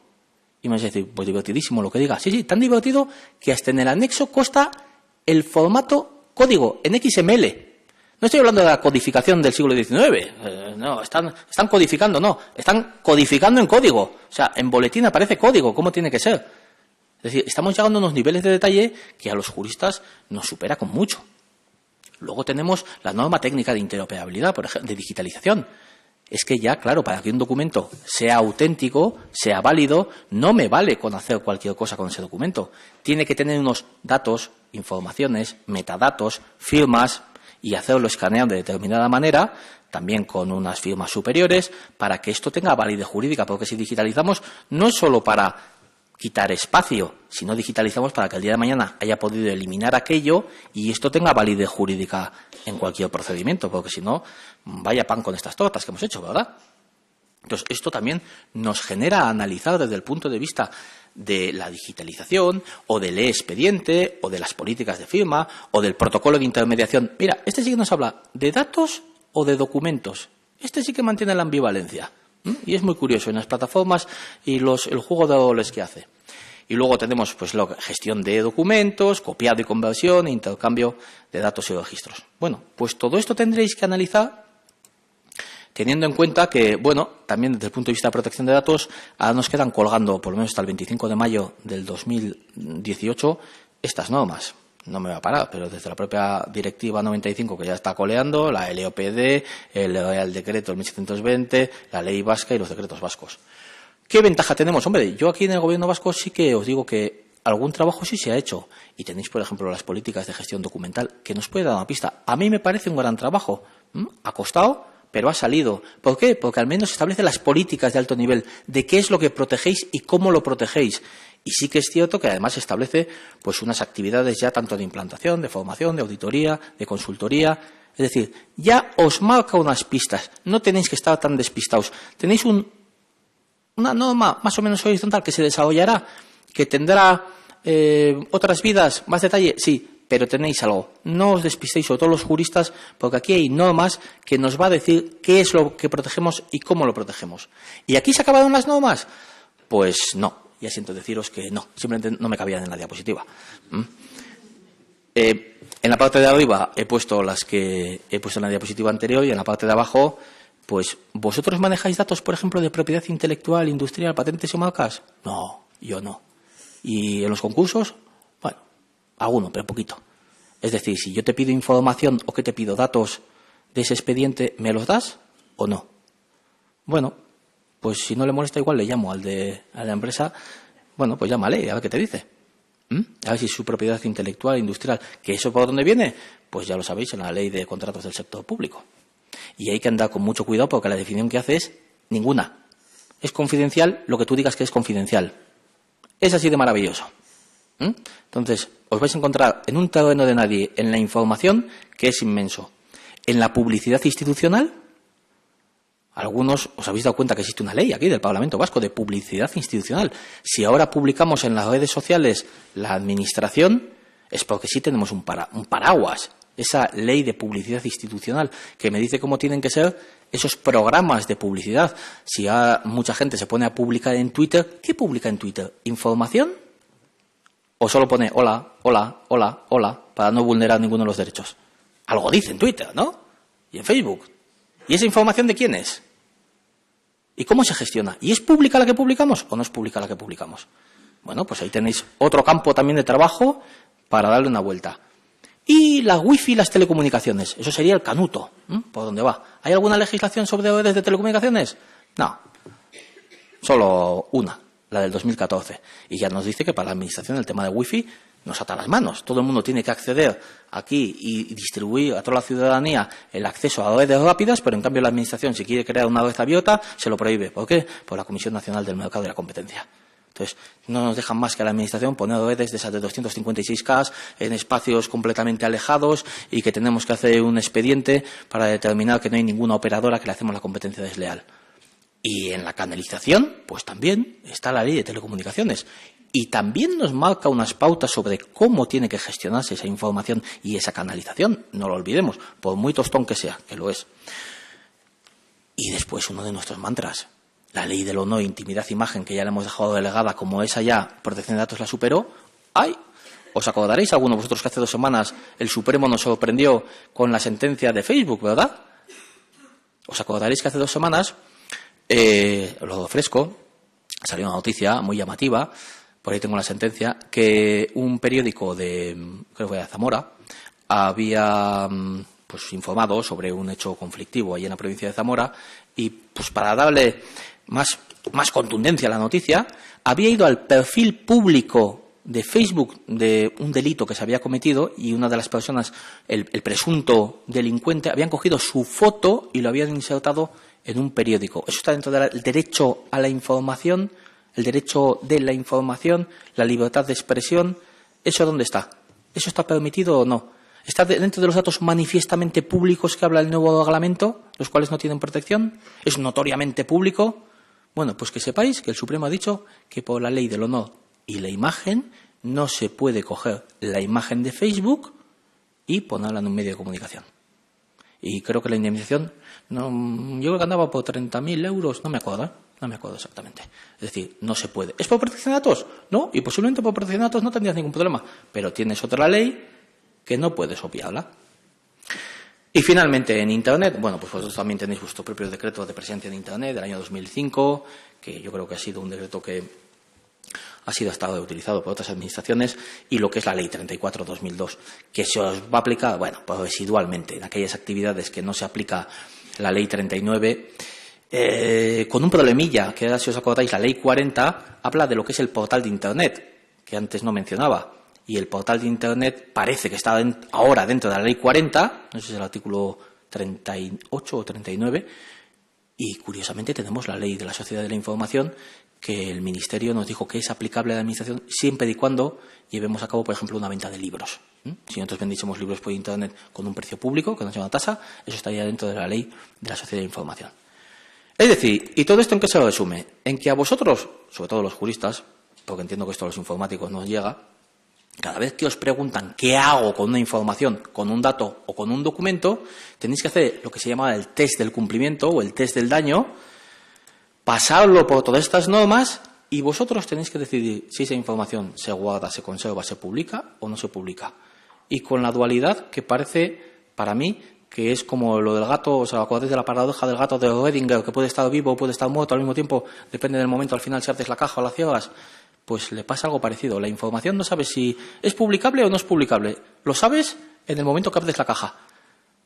Y me vas a decir, pues divertidísimo lo que diga. Sí, tan divertido que hasta en el anexo consta el formato código en XML. No estoy hablando de la codificación del siglo XIX. No, están codificando, no. Están codificando en código. O sea, en boletín aparece código, ¿cómo tiene que ser? Es decir, estamos llegando a unos niveles de detalle que a los juristas nos supera con mucho. Luego tenemos la norma técnica de interoperabilidad, por ejemplo, de digitalización. Es que ya, claro, para que un documento sea auténtico, sea válido, no me vale con hacer cualquier cosa con ese documento. Tiene que tener unos datos, informaciones, metadatos, firmas, y hacerlo escanear de determinada manera, también con unas firmas superiores, para que esto tenga validez jurídica, porque si digitalizamos no es solo para quitar espacio, sino digitalizamos para que el día de mañana haya podido eliminar aquello y esto tenga validez jurídica en cualquier procedimiento, porque si no, vaya pan con estas tortas que hemos hecho, ¿verdad? Entonces, esto también nos genera analizar desde el punto de vista de la digitalización, o del e-expediente, o de las políticas de firma, o del protocolo de intermediación. Mira, este sí que nos habla de datos o de documentos. Este sí que mantiene la ambivalencia. Y es muy curioso en las plataformas y el juego de roles que hace. Y luego tenemos pues la gestión de documentos, copiado y conversión, e intercambio de datos y registros. Bueno, pues todo esto tendréis que analizar teniendo en cuenta que, bueno, también desde el punto de vista de protección de datos, ahora nos quedan colgando, por lo menos hasta el 25 de mayo del 2018, estas normas. No me va a parar, pero desde la propia Directiva 95, que ya está coleando, la LOPD, el Real Decreto 1720, la Ley Vasca y los decretos vascos. ¿Qué ventaja tenemos? Hombre, yo aquí en el Gobierno vasco sí que os digo que algún trabajo sí se ha hecho. Y tenéis, por ejemplo, las políticas de gestión documental, que nos puede dar una pista. A mí me parece un gran trabajo. Ha costado, pero ha salido. ¿Por qué? Porque al menos establece las políticas de alto nivel, de qué es lo que protegéis y cómo lo protegéis. Y sí que es cierto que además establece pues unas actividades ya tanto de implantación, de formación, de auditoría, de consultoría. Es decir, ya os marca unas pistas. No tenéis que estar tan despistados. Tenéis una norma más o menos horizontal que se desarrollará, que tendrá otras vidas, más detalle, sí. Pero tenéis algo. No os despistéis, sobre todo los juristas, porque aquí hay normas que nos va a decir qué es lo que protegemos y cómo lo protegemos. ¿Y aquí se acabaron las normas? Pues no. Ya siento deciros que no. Simplemente no me cabían en la diapositiva. En la parte de arriba he puesto las que he puesto en la diapositiva anterior y en la parte de abajo, pues, ¿vosotros manejáis datos, por ejemplo, de propiedad intelectual, industrial, patentes y marcas? No, yo no. ¿Y en los concursos? Bueno, alguno, pero poquito. Es decir, si yo te pido información o que te pido datos de ese expediente, ¿me los das o no? Bueno, pues si no le molesta, igual le llamo a la empresa. Bueno, pues llámale, a ver qué te dice. A ver si su propiedad intelectual, industrial, que eso por dónde viene, pues ya lo sabéis, en la ley de contratos del sector público. Y hay que andar con mucho cuidado porque la definición que hace es ninguna. Es confidencial lo que tú digas que es confidencial. Es así de maravilloso. Entonces, os vais a encontrar en un terreno de nadie en la información que es inmenso. En la publicidad institucional, algunos os habéis dado cuenta que existe una ley aquí del Parlamento Vasco de publicidad institucional. Si ahora publicamos en las redes sociales la administración, es porque sí tenemos un paraguas. Esa ley de publicidad institucional que me dice cómo tienen que ser esos programas de publicidad. Si mucha gente se pone a publicar en Twitter, ¿qué publica en Twitter? ¿Información? ¿O solo pone hola, hola, hola, hola, para no vulnerar ninguno de los derechos? Algo dice en Twitter, ¿no? Y en Facebook. ¿Y esa información de quién es? ¿Y cómo se gestiona? ¿Y es pública la que publicamos o no es pública la que publicamos? Bueno, pues ahí tenéis otro campo también de trabajo para darle una vuelta. Y la wifi y las telecomunicaciones. Eso sería el canuto. ¿Por dónde va? ¿Hay alguna legislación sobre redes de telecomunicaciones? No. Solo una. La del 2014. Y ya nos dice que para la administración el tema de wifi nos ata las manos. Todo el mundo tiene que acceder aquí y distribuir a toda la ciudadanía el acceso a redes rápidas, pero en cambio la administración, si quiere crear una red abierta, se lo prohíbe. ¿Por qué? Por la Comisión Nacional del Mercado y la Competencia. Entonces, no nos dejan más que a la administración poner redes de esas de 256K en espacios completamente alejados y que tenemos que hacer un expediente para determinar que no hay ninguna operadora que le hacemos la competencia desleal. Y en la canalización, pues también está la ley de telecomunicaciones. Y también nos marca unas pautas sobre cómo tiene que gestionarse esa información y esa canalización. No lo olvidemos, por muy tostón que sea, que lo es. Y después uno de nuestros mantras, la ley del honor, intimidad, imagen, que ya le hemos dejado delegada, como esa ya, protección de datos la superó. ¡Ay! ¿Os acordaréis alguno de vosotros que hace 2 semanas el Supremo nos sorprendió con la sentencia de Facebook, verdad? ¿Os acordaréis que hace 2 semanas, lo fresco, salió una noticia muy llamativa, por ahí tengo la sentencia, que un periódico de, creo que de Zamora, había pues informado sobre un hecho conflictivo allí en la provincia de Zamora y pues para darle más contundencia a la noticia, había ido al perfil público de Facebook de un delito que se había cometido y una de las personas, el presunto delincuente, habían cogido su foto y lo habían insertado en un periódico. Eso está dentro del derecho a la información, el derecho de la información, la libertad de expresión. ¿Eso dónde está? ¿Eso está permitido o no? ¿Está dentro de los datos manifiestamente públicos que habla el nuevo reglamento, los cuales no tienen protección? ¿Es notoriamente público? Bueno, pues que sepáis que el Supremo ha dicho que por la ley del honor y la imagen no se puede coger la imagen de Facebook y ponerla en un medio de comunicación. Y creo que la indemnización, yo creo que andaba por 30.000 euros, no me acuerdo exactamente. Es decir, no se puede. ¿Es por protección de datos? No, y posiblemente por protección de datos no tendrías ningún problema, pero tienes otra ley que no puedes obviarla. Y finalmente en Internet, bueno, pues vosotros también tenéis vuestro propio decreto de presencia en Internet del año 2005, que yo creo que ha sido un decreto que ha sido estado utilizado por otras administraciones, y lo que es la ley 34/2002, que se os va a aplicar, bueno, pues residualmente en aquellas actividades que no se aplica la ley 39, con un problemilla, que ahora si os acordáis, la ley 40 habla de lo que es el portal de Internet, que antes no mencionaba, y el portal de Internet parece que está ahora dentro de la ley 40, no sé si es el artículo 38 o 39, y curiosamente tenemos la ley de la sociedad de la información, que el Ministerio nos dijo que es aplicable a la Administración siempre y cuando llevemos a cabo, por ejemplo, una venta de libros. Si nosotros vendiésemos libros por Internet con un precio público, que no sea una tasa, eso estaría dentro de la ley de la sociedad de la información. Es decir, ¿y todo esto en qué se resume? En que a vosotros, sobre todo los juristas, porque entiendo que esto a los informáticos no os llega, cada vez que os preguntan qué hago con una información, con un dato o con un documento, tenéis que hacer lo que se llama el test del cumplimiento o el test del daño, pasarlo por todas estas normas y vosotros tenéis que decidir si esa información se guarda, se conserva, se publica o no se publica. Y con la dualidad que parece, para mí, que es como lo del gato, o sea, acordáis de la paradoja del gato de Schrödinger, que puede estar vivo o puede estar muerto al mismo tiempo, depende del momento al final si abres la caja o la cierras. Pues le pasa algo parecido. La información no sabes si es publicable o no es publicable. Lo sabes en el momento que abres la caja.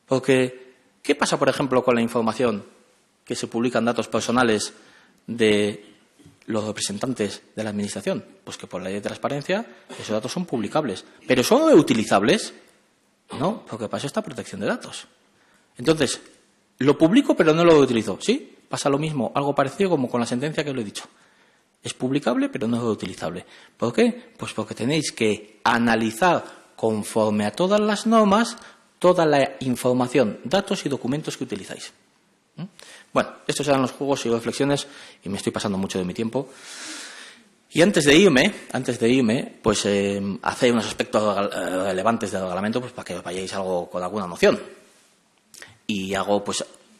Porque, ¿qué pasa, por ejemplo, con la información que se publican datos personales de los representantes de la Administración? Pues que por la ley de transparencia esos datos son publicables. ¿Pero son reutilizables? No, porque para eso está protección de datos. Entonces, lo publico pero no lo utilizo. ¿Sí? Pasa lo mismo, algo parecido como con la sentencia que os he dicho. Es publicable pero no es reutilizable. ¿Por qué? Pues porque tenéis que analizar conforme a todas las normas toda la información, datos y documentos que utilizáis. Bueno, estos eran los juegos y reflexiones y me estoy pasando mucho de mi tiempo. Y antes de irme, pues hacer unos aspectos relevantes del reglamento, pues para que vayáis algo con alguna noción. Y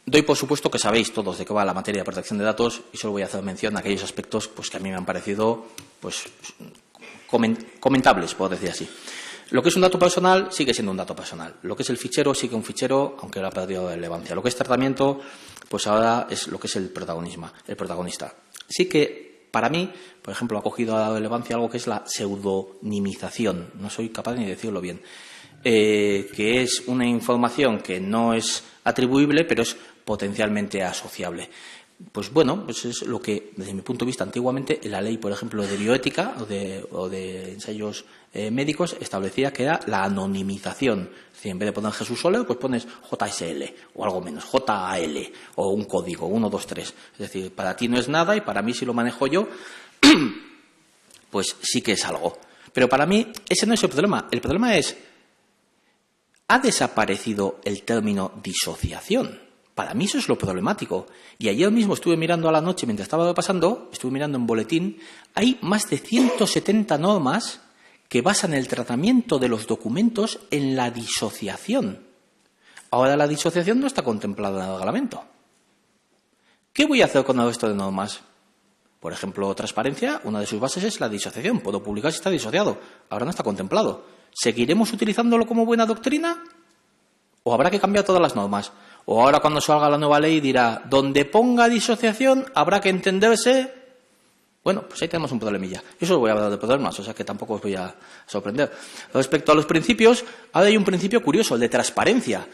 doy por supuesto que sabéis todos de qué va la materia de protección de datos y solo voy a hacer mención a aquellos aspectos pues que a mí me han parecido pues comentables, por decir así. Lo que es un dato personal sigue siendo un dato personal. Lo que es el fichero sigue un fichero, aunque ahora ha perdido relevancia. Lo que es tratamiento, pues ahora es lo que es el protagonista. Sí que, para mí, por ejemplo, ha cogido a la relevancia algo que es la pseudonimización. No soy capaz ni de decirlo bien. Que es una información que no es atribuible, pero es potencialmente asociable. Pues bueno, pues es lo que, desde mi punto de vista, antiguamente la ley, por ejemplo, de bioética o de ensayos médicos establecía que era la anonimización. Es decir, en vez de poner Jesús Soler, pues pones JSL o algo menos, JAL o un código, 1, 2, 3. Es decir, para ti no es nada y para mí, si lo manejo yo, pues sí que es algo. Pero para mí ese no es el problema. El problema es, ha desaparecido el término disociación. Para mí eso es lo problemático. Y ayer mismo estuve mirando a la noche, mientras estaba pasando, estuve mirando en boletín, hay más de 170 normas que basan el tratamiento de los documentos en la disociación. Ahora la disociación no está contemplada en el reglamento. ¿Qué voy a hacer con el resto de normas? Por ejemplo, transparencia, una de sus bases es la disociación. Puedo publicar si está disociado. Ahora no está contemplado. ¿Seguiremos utilizándolo como buena doctrina? ¿O habrá que cambiar todas las normas? O ahora cuando salga la nueva ley dirá, donde ponga disociación habrá que entenderse. Bueno, pues ahí tenemos un problemilla. Yo solo voy a hablar de problemas, o sea que tampoco os voy a sorprender. Respecto a los principios, ahora hay un principio curioso, el de transparencia.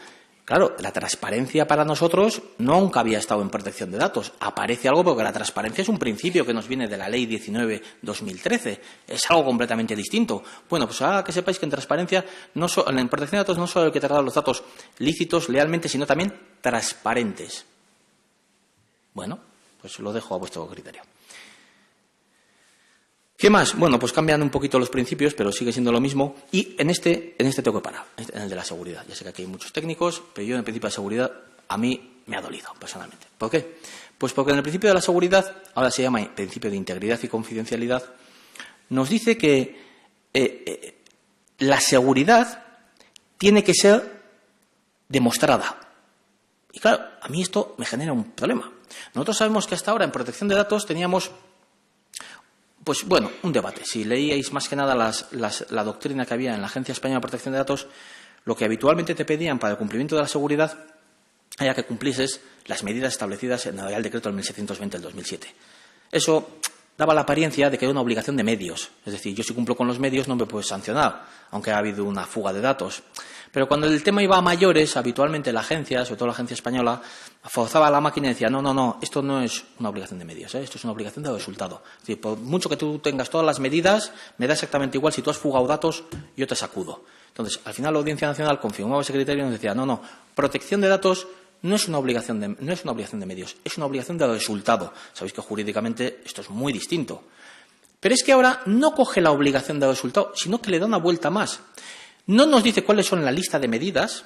Claro, la transparencia para nosotros nunca había estado en protección de datos. Aparece algo porque la transparencia es un principio que nos viene de la Ley 19/2013. Es algo completamente distinto. Bueno, pues ahora que sepáis que en transparencia, en protección de datos no solo hay que tratar los datos lícitos, lealmente, sino también transparentes. Bueno, pues lo dejo a vuestro criterio. ¿Qué más? Bueno, pues cambian un poquito los principios, pero sigue siendo lo mismo. Y en este tengo que parar, en el de la seguridad. Ya sé que aquí hay muchos técnicos, pero yo en el principio de seguridad a mí me ha dolido, personalmente. ¿Por qué? Pues porque en el principio de la seguridad, ahora se llama principio de integridad y confidencialidad, nos dice que la seguridad tiene que ser demostrada. Y claro, a mí esto me genera un problema. Nosotros sabemos que hasta ahora en protección de datos teníamos... Pues bueno, un debate. Si leíais más que nada la doctrina que había en la Agencia Española de Protección de Datos, lo que habitualmente te pedían para el cumplimiento de la seguridad era que cumplieses las medidas establecidas en el Real Decreto del 1720 del 2007. Eso daba la apariencia de que era una obligación de medios. Es decir, yo si cumplo con los medios no me puedes sancionar, aunque ha habido una fuga de datos. Pero cuando el tema iba a mayores, habitualmente la agencia, sobre todo la Agencia Española, forzaba la máquina y decía, no, esto no es una obligación de medios, esto es una obligación de resultado. Es decir, por mucho que tú tengas todas las medidas, me da exactamente igual, si tú has fugado datos, yo te sacudo. Entonces, al final la Audiencia Nacional confirmaba ese criterio y nos decía, no, protección de datos no es una obligación de medios, es una obligación de resultado. Sabéis que jurídicamente esto es muy distinto. Pero es que ahora no coge la obligación de resultado, sino que le da una vuelta más. No nos dice cuáles son la lista de medidas,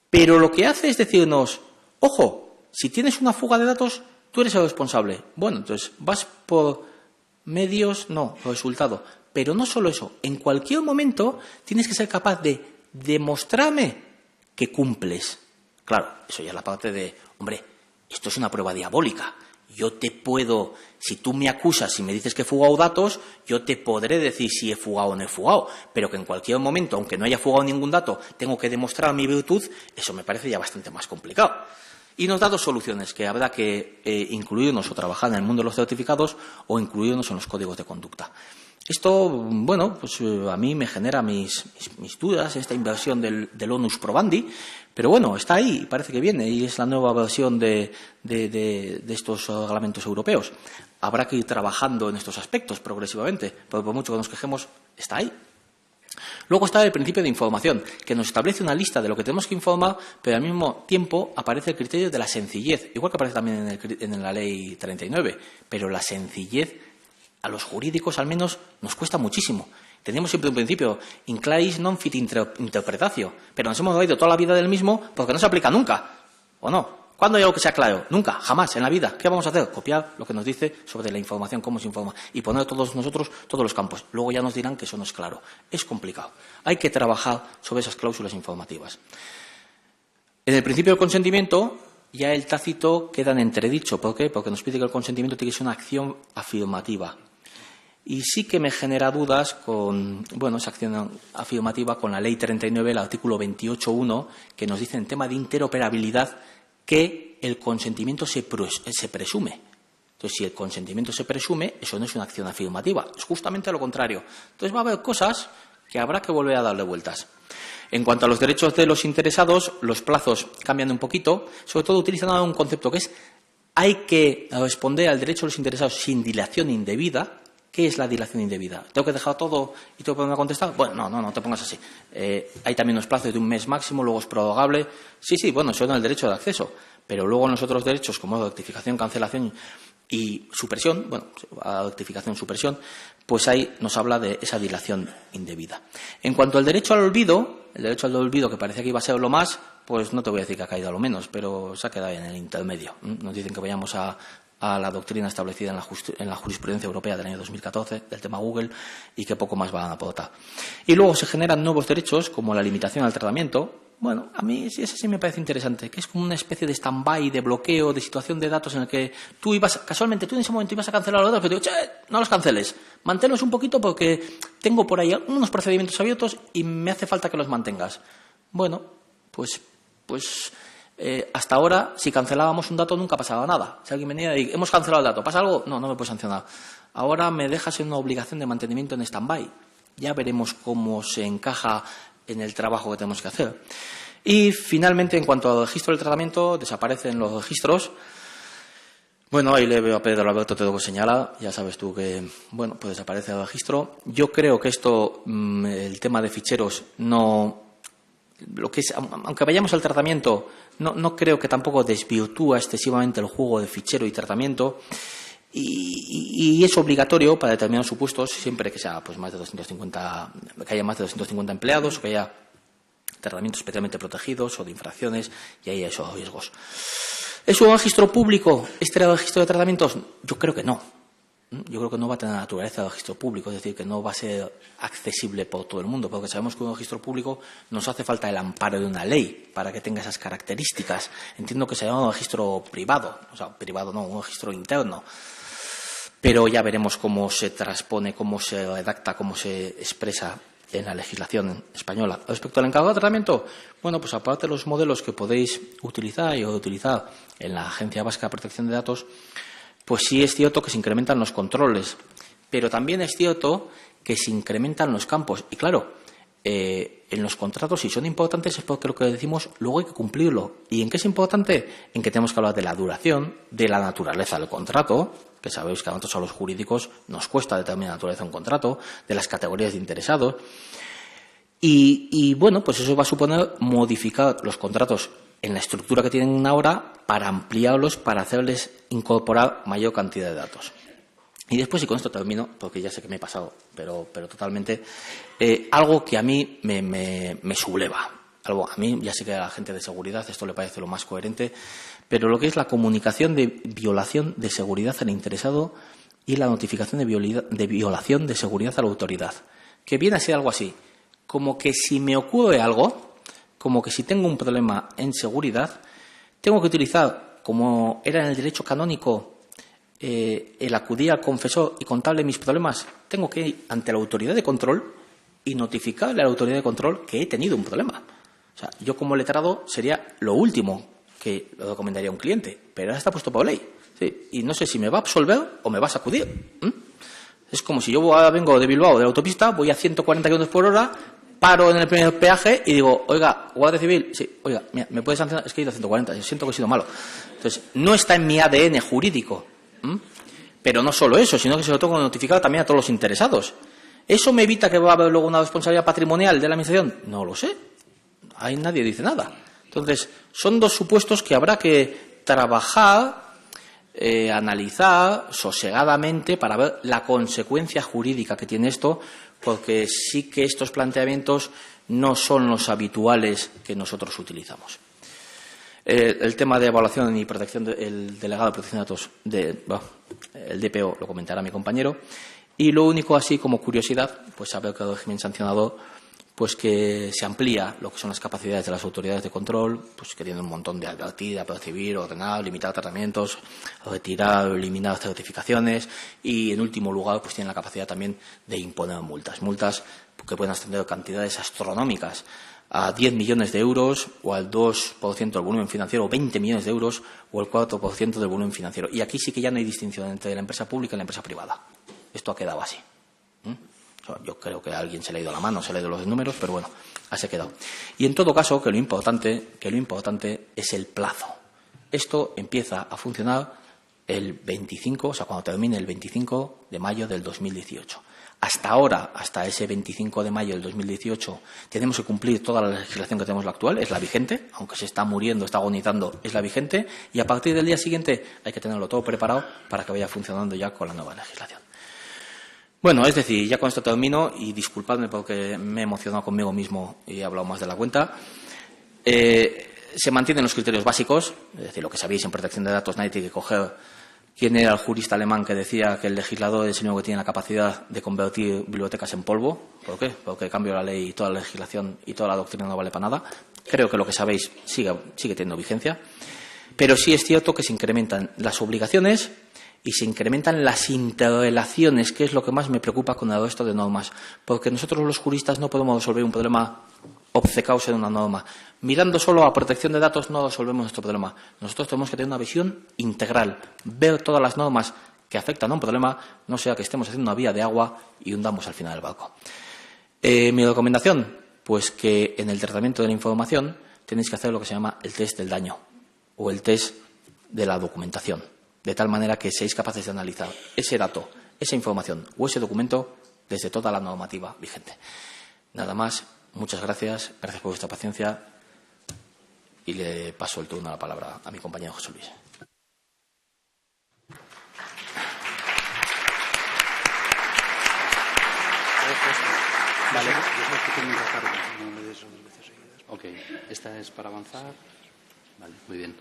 pero lo que hace es decirnos, ojo, si tienes una fuga de datos, tú eres el responsable. Bueno, entonces vas por medios, no, resultado. Pero no solo eso, en cualquier momento tienes que ser capaz de demostrarme que cumples. Claro, eso ya es la parte de, hombre, esto es una prueba diabólica. Yo te puedo, si tú me acusas y me dices que he fugado datos, yo te podré decir si he fugado o no he fugado, pero que en cualquier momento, aunque no haya fugado ningún dato, tengo que demostrar mi virtud, eso me parece ya bastante más complicado. Y nos da dos soluciones, que habrá que incluirnos o trabajar en el mundo de los certificados o incluirnos en los códigos de conducta. Esto, bueno, pues a mí me genera mis dudas, esta inversión del onus probandi, pero bueno, está ahí y parece que viene y es la nueva versión de estos reglamentos europeos. Habrá que ir trabajando en estos aspectos progresivamente, pero por mucho que nos quejemos, está ahí. Luego está el principio de información, que nos establece una lista de lo que tenemos que informar, pero al mismo tiempo aparece el criterio de la sencillez, igual que aparece también en la Ley 39, pero la sencillez a los jurídicos al menos nos cuesta muchísimo. Teníamos siempre un principio, in claris non fit interpretatio, pero nos hemos oído toda la vida del mismo porque no se aplica nunca, ¿o no? ¿Cuándo hay algo que sea claro? Nunca, jamás, en la vida. ¿Qué vamos a hacer? Copiar lo que nos dice sobre la información, cómo se informa, y poner todos nosotros todos los campos. Luego ya nos dirán que eso no es claro. Es complicado. Hay que trabajar sobre esas cláusulas informativas. En el principio del consentimiento, ya el tácito queda en entredicho. ¿Por qué? Porque nos pide que el consentimiento tiene que ser una acción afirmativa. Y sí que me genera dudas con, esa acción afirmativa con la Ley 39, el artículo 28.1, que nos dice en tema de interoperabilidad que el consentimiento se presume. Entonces, si el consentimiento se presume, eso no es una acción afirmativa, es justamente lo contrario. Entonces, va a haber cosas que habrá que volver a darle vueltas. En cuanto a los derechos de los interesados, los plazos cambian un poquito, sobre todo utilizan ahora un concepto que es hay que responder al derecho de los interesados sin dilación indebida. ¿Qué es la dilación indebida? ¿Tengo que dejar todo y tengo que ponerme a contestar? Bueno, no te pongas así. Hay también unos plazos de un mes máximo, luego es prorrogable. Sí, bueno, eso es el derecho de acceso. Pero luego en los otros derechos, como rectificación, cancelación y supresión, bueno, rectificación, supresión, pues ahí nos habla de esa dilación indebida. En cuanto al derecho al olvido, que parecía que iba a ser lo más, pues no te voy a decir que ha caído a lo menos, pero se ha quedado en el intermedio. Nos dicen que vayamos a la doctrina establecida en la jurisprudencia europea del año 2014, del tema Google, y que poco más van a aportar. Y luego se generan nuevos derechos, como la limitación al tratamiento. Bueno, a mí ese sí me parece interesante, que es como una especie de stand-by, de bloqueo, de situación de datos en el que tú casualmente en ese momento ibas a cancelar los datos, pero digo, no los canceles, manténlos un poquito porque tengo por ahí unos procedimientos abiertos y me hace falta que los mantengas. Bueno, pues hasta ahora, si cancelábamos un dato, nunca pasaba nada. Si alguien venía y hemos cancelado el dato, ¿pasa algo? No me puedes sancionar. Ahora me dejas en una obligación de mantenimiento en stand-by. Ya veremos cómo se encaja en el trabajo que tenemos que hacer. Y finalmente, en cuanto al registro del tratamiento, desaparecen los registros. Bueno, ahí le veo a Pedro Alberto, te debo señalar, ya sabes tú que, bueno, pues desaparece el registro. Yo creo que esto, el tema de ficheros, aunque vayamos al tratamiento, no creo que tampoco desvirtúa excesivamente el juego de fichero y tratamiento. Y es obligatorio para determinados supuestos, siempre que sea pues más de 250, que haya más de 250 empleados, o que haya tratamientos especialmente protegidos o de infracciones, y ahí hay esos riesgos. ¿Es un registro público este registro de tratamientos? Yo creo que no. Yo creo que no va a tener la naturaleza de registro público, es decir, que no va a ser accesible por todo el mundo, porque sabemos que un registro público nos hace falta el amparo de una ley para que tenga esas características. Entiendo que será un registro privado, o sea, privado no, un registro interno. Pero ya veremos cómo se transpone, cómo se redacta, cómo se expresa en la legislación española. Respecto al encargado de tratamiento, bueno, pues aparte de los modelos que podéis utilizar y utilizar en la Agencia Vasca de Protección de Datos, pues sí es cierto que se incrementan los controles, pero también es cierto que se incrementan los campos. Y claro, en los contratos, si son importantes, es porque lo que decimos luego hay que cumplirlo. ¿Y en qué es importante? En que tenemos que hablar de la duración, de la naturaleza del contrato, que sabéis que a nosotros a los jurídicos nos cuesta determinar la naturaleza de un contrato, de las categorías de interesados. Y bueno, pues eso va a suponer modificar los contratos en la estructura que tienen ahora para ampliarlos, para hacerles incorporar mayor cantidad de datos. Y después, y con esto termino, porque ya sé que me he pasado, pero totalmente, algo que a mí me subleva. A mí, ya sé que a la gente de seguridad esto le parece lo más coherente, pero lo que es la comunicación de violación de seguridad al interesado y la notificación de violación de seguridad a la autoridad, que viene a ser algo así, como que si me ocurre algo, como que si tengo un problema en seguridad, tengo que utilizar, como era en el derecho canónico, el acudir al confesor y contarle mis problemas, tengo que ir ante la autoridad de control y notificarle a la autoridad de control que he tenido un problema. O sea, yo como letrado sería lo último que le recomendaría a un cliente, pero ahora está puesto por ley. ¿Sí? Y no sé si me va a absolver o me va a sacudir. Es como si yo vengo de Bilbao, de la autopista, voy a 140 km por hora, paro en el primer peaje y digo, oiga, Guardia Civil, sí, oiga, ¿me puede sancionar? Es que he ido a 140, yo siento que he sido malo. Entonces, no está en mi ADN jurídico. Pero no solo eso, sino que se lo tengo que notificar también a todos los interesados. ¿Eso me evita que va a haber luego una responsabilidad patrimonial de la administración? No lo sé. Ahí nadie dice nada. Entonces, son dos supuestos que habrá que trabajar, analizar sosegadamente para ver la consecuencia jurídica que tiene esto, porque sí que estos planteamientos no son los habituales que nosotros utilizamos. El tema de evaluación y protección, el delegado de protección de datos, el DPO, lo comentará mi compañero. Y lo único, así como curiosidad, pues saber que el régimen sancionador, pues que se amplía lo que son las capacidades de las autoridades de control, pues que tienen un montón de advertir, apercibir, ordenar, limitar tratamientos, retirar o eliminar certificaciones y, en último lugar, pues tienen la capacidad también de imponer multas que pueden ascender cantidades astronómicas a 10 millones de euros o al 2% del volumen financiero, o 20 millones de euros o el 4% del volumen financiero. Y aquí sí que ya no hay distinción entre la empresa pública y la empresa privada. Esto ha quedado así. Yo creo que a alguien se le ha ido la mano, se le ha ido los números, pero bueno, así ha quedado. Y en todo caso, que lo importante es el plazo. Esto empieza a funcionar el 25, o sea, cuando termine el 25 de mayo del 2018. hasta ahora, hasta ese 25 de mayo del 2018, tenemos que cumplir toda la legislación que tenemos la actual, es la vigente, aunque se está muriendo, está agonizando, es la vigente, y a partir del día siguiente hay que tenerlo todo preparado para que vaya funcionando ya con la nueva legislación. Bueno, es decir, ya con esto termino y disculpadme porque me he emocionado conmigo mismo y he hablado más de la cuenta. Se mantienen los criterios básicos, es decir, lo que sabéis en protección de datos, nadie tiene que coger quién era el jurista alemán que decía que el legislador es el único que tiene la capacidad de convertir bibliotecas en polvo. ¿Por qué? Porque cambio la ley y toda la legislación y toda la doctrina no vale para nada. Creo que lo que sabéis sigue teniendo vigencia. Pero sí es cierto que se incrementan las obligaciones y se incrementan las interrelaciones, que es lo que más me preocupa con el resto de normas. Porque nosotros los juristas no podemos resolver un problema obcecados en una norma. Mirando solo a protección de datos no resolvemos nuestro problema. Nosotros tenemos que tener una visión integral, ver todas las normas que afectan a un problema, no sea que estemos haciendo una vía de agua y hundamos al final del barco. Mi recomendación, pues que en el tratamiento de la información tenéis que hacer lo que se llama el test del daño o el test de la documentación, de tal manera que seáis capaces de analizar ese dato, esa información o ese documento desde toda la normativa vigente. Nada más, muchas gracias por vuestra paciencia y le paso el turno a la palabra a mi compañero José Luis. Vale. Ok, esta es para avanzar. Vale, muy bien.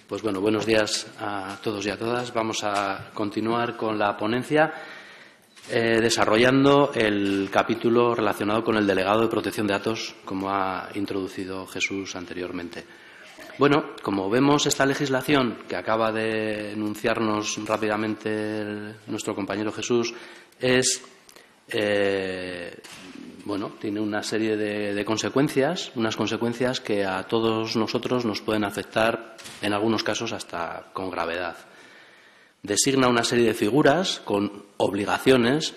Pues bueno, buenos días a todos y a todas. Vamos a continuar con la ponencia desarrollando el capítulo relacionado con el delegado de protección de datos, como ha introducido Jesús anteriormente. Bueno, como vemos, esta legislación que acaba de enunciarnos rápidamente nuestro compañero Jesús es tiene una serie de consecuencias, unas consecuencias que a todos nosotros nos pueden afectar, en algunos casos hasta con gravedad. Designa una serie de figuras con obligaciones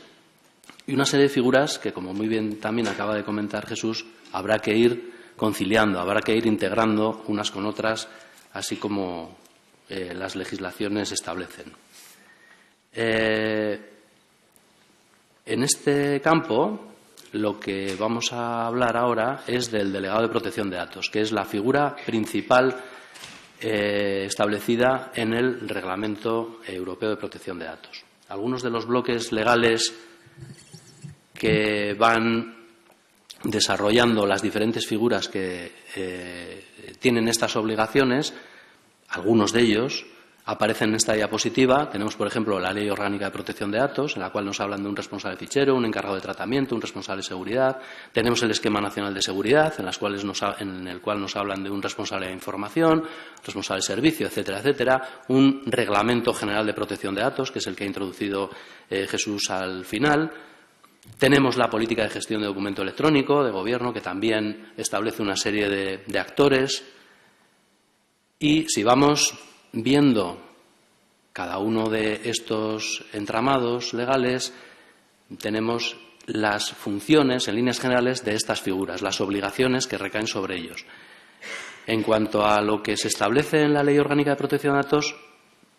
y una serie de figuras que, como muy bien también acaba de comentar Jesús, habrá que ir conciliando, habrá que ir integrando unas con otras, así como las legislaciones establecen. En este campo, lo que vamos a hablar ahora es del delegado de protección de datos, que es la figura principal establecida en el Reglamento Europeo de Protección de Datos. Algunos de los bloques legales que van desarrollando las diferentes figuras que tienen estas obligaciones, algunos de ellos aparecen en esta diapositiva. Tenemos, por ejemplo, la Ley Orgánica de Protección de Datos, en la cual nos hablan de un responsable fichero, un encargado de tratamiento, un responsable de seguridad. Tenemos el Esquema Nacional de Seguridad, en el cual nos hablan de un responsable de información, responsable de servicio, etcétera, etcétera. Un Reglamento General de Protección de Datos, que es el que ha introducido Jesús al final. Tenemos la Política de Gestión de Documento Electrónico de Gobierno, que también establece una serie de actores. Y si vamos viendo cada uno de estos entramados legales, tenemos las funciones, en líneas generales, de estas figuras, las obligaciones que recaen sobre ellos. En cuanto a lo que se establece en la Ley Orgánica de Protección de Datos,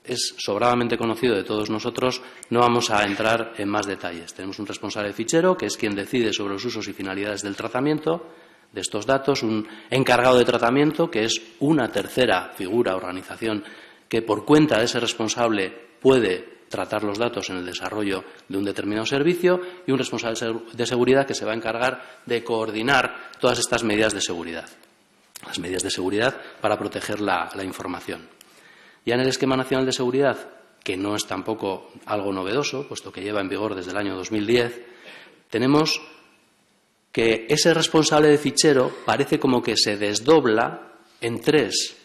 es sobradamente conocido de todos nosotros, no vamos a entrar en más detalles. Tenemos un responsable de fichero, que es quien decide sobre los usos y finalidades del tratamiento de estos datos, un encargado de tratamiento, que es una tercera figura, organización, que por cuenta de ese responsable puede tratar los datos en el desarrollo de un determinado servicio, y un responsable de seguridad que se va a encargar de coordinar todas estas medidas de seguridad, las medidas de seguridad para proteger la información. Ya en el Esquema Nacional de Seguridad, que no es tampoco algo novedoso, puesto que lleva en vigor desde el año 2010, tenemos que ese responsable de fichero parece como que se desdobla en tres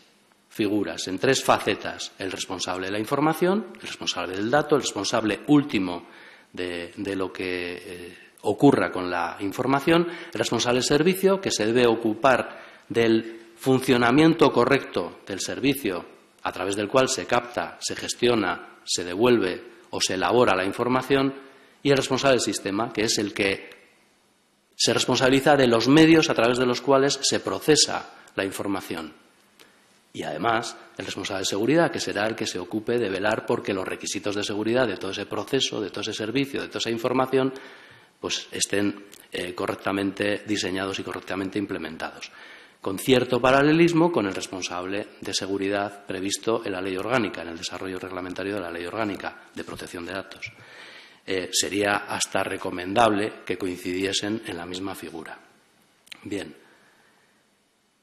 figuras, en tres facetas: el responsable de la información, el responsable del dato, el responsable último de lo que ocurra con la información, el responsable del servicio, que se debe ocupar del funcionamiento correcto del servicio a través del cual se capta, se gestiona, se devuelve o se elabora la información, y el responsable del sistema, que es el que se responsabiliza de los medios a través de los cuales se procesa la información. Y además, el responsable de seguridad, que será el que se ocupe de velar porque los requisitos de seguridad de todo ese proceso, de todo ese servicio, de toda esa información, pues estén correctamente diseñados y correctamente implementados, con cierto paralelismo con el responsable de seguridad previsto en la Ley Orgánica, en el desarrollo reglamentario de la Ley Orgánica de Protección de Datos. Sería hasta recomendable que coincidiesen en la misma figura. Bien.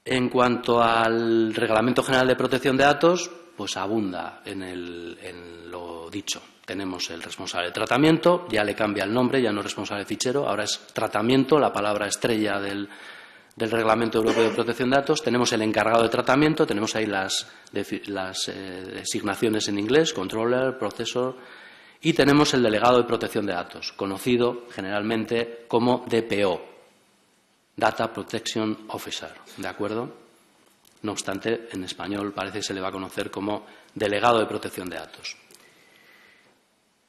En cuanto al Reglamento General de Protección de Datos, pues abunda en lo dicho. Tenemos el responsable de tratamiento, ya le cambia el nombre, ya no es responsable de fichero, ahora es tratamiento, la palabra estrella del Reglamento Europeo de Protección de Datos. Tenemos el encargado de tratamiento, tenemos ahí las designaciones en inglés, controller, processor, y tenemos el delegado de protección de datos, conocido generalmente como DPO, Data Protection Officer, ¿de acuerdo? No obstante, en español parece que se le va a conocer como delegado de protección de datos.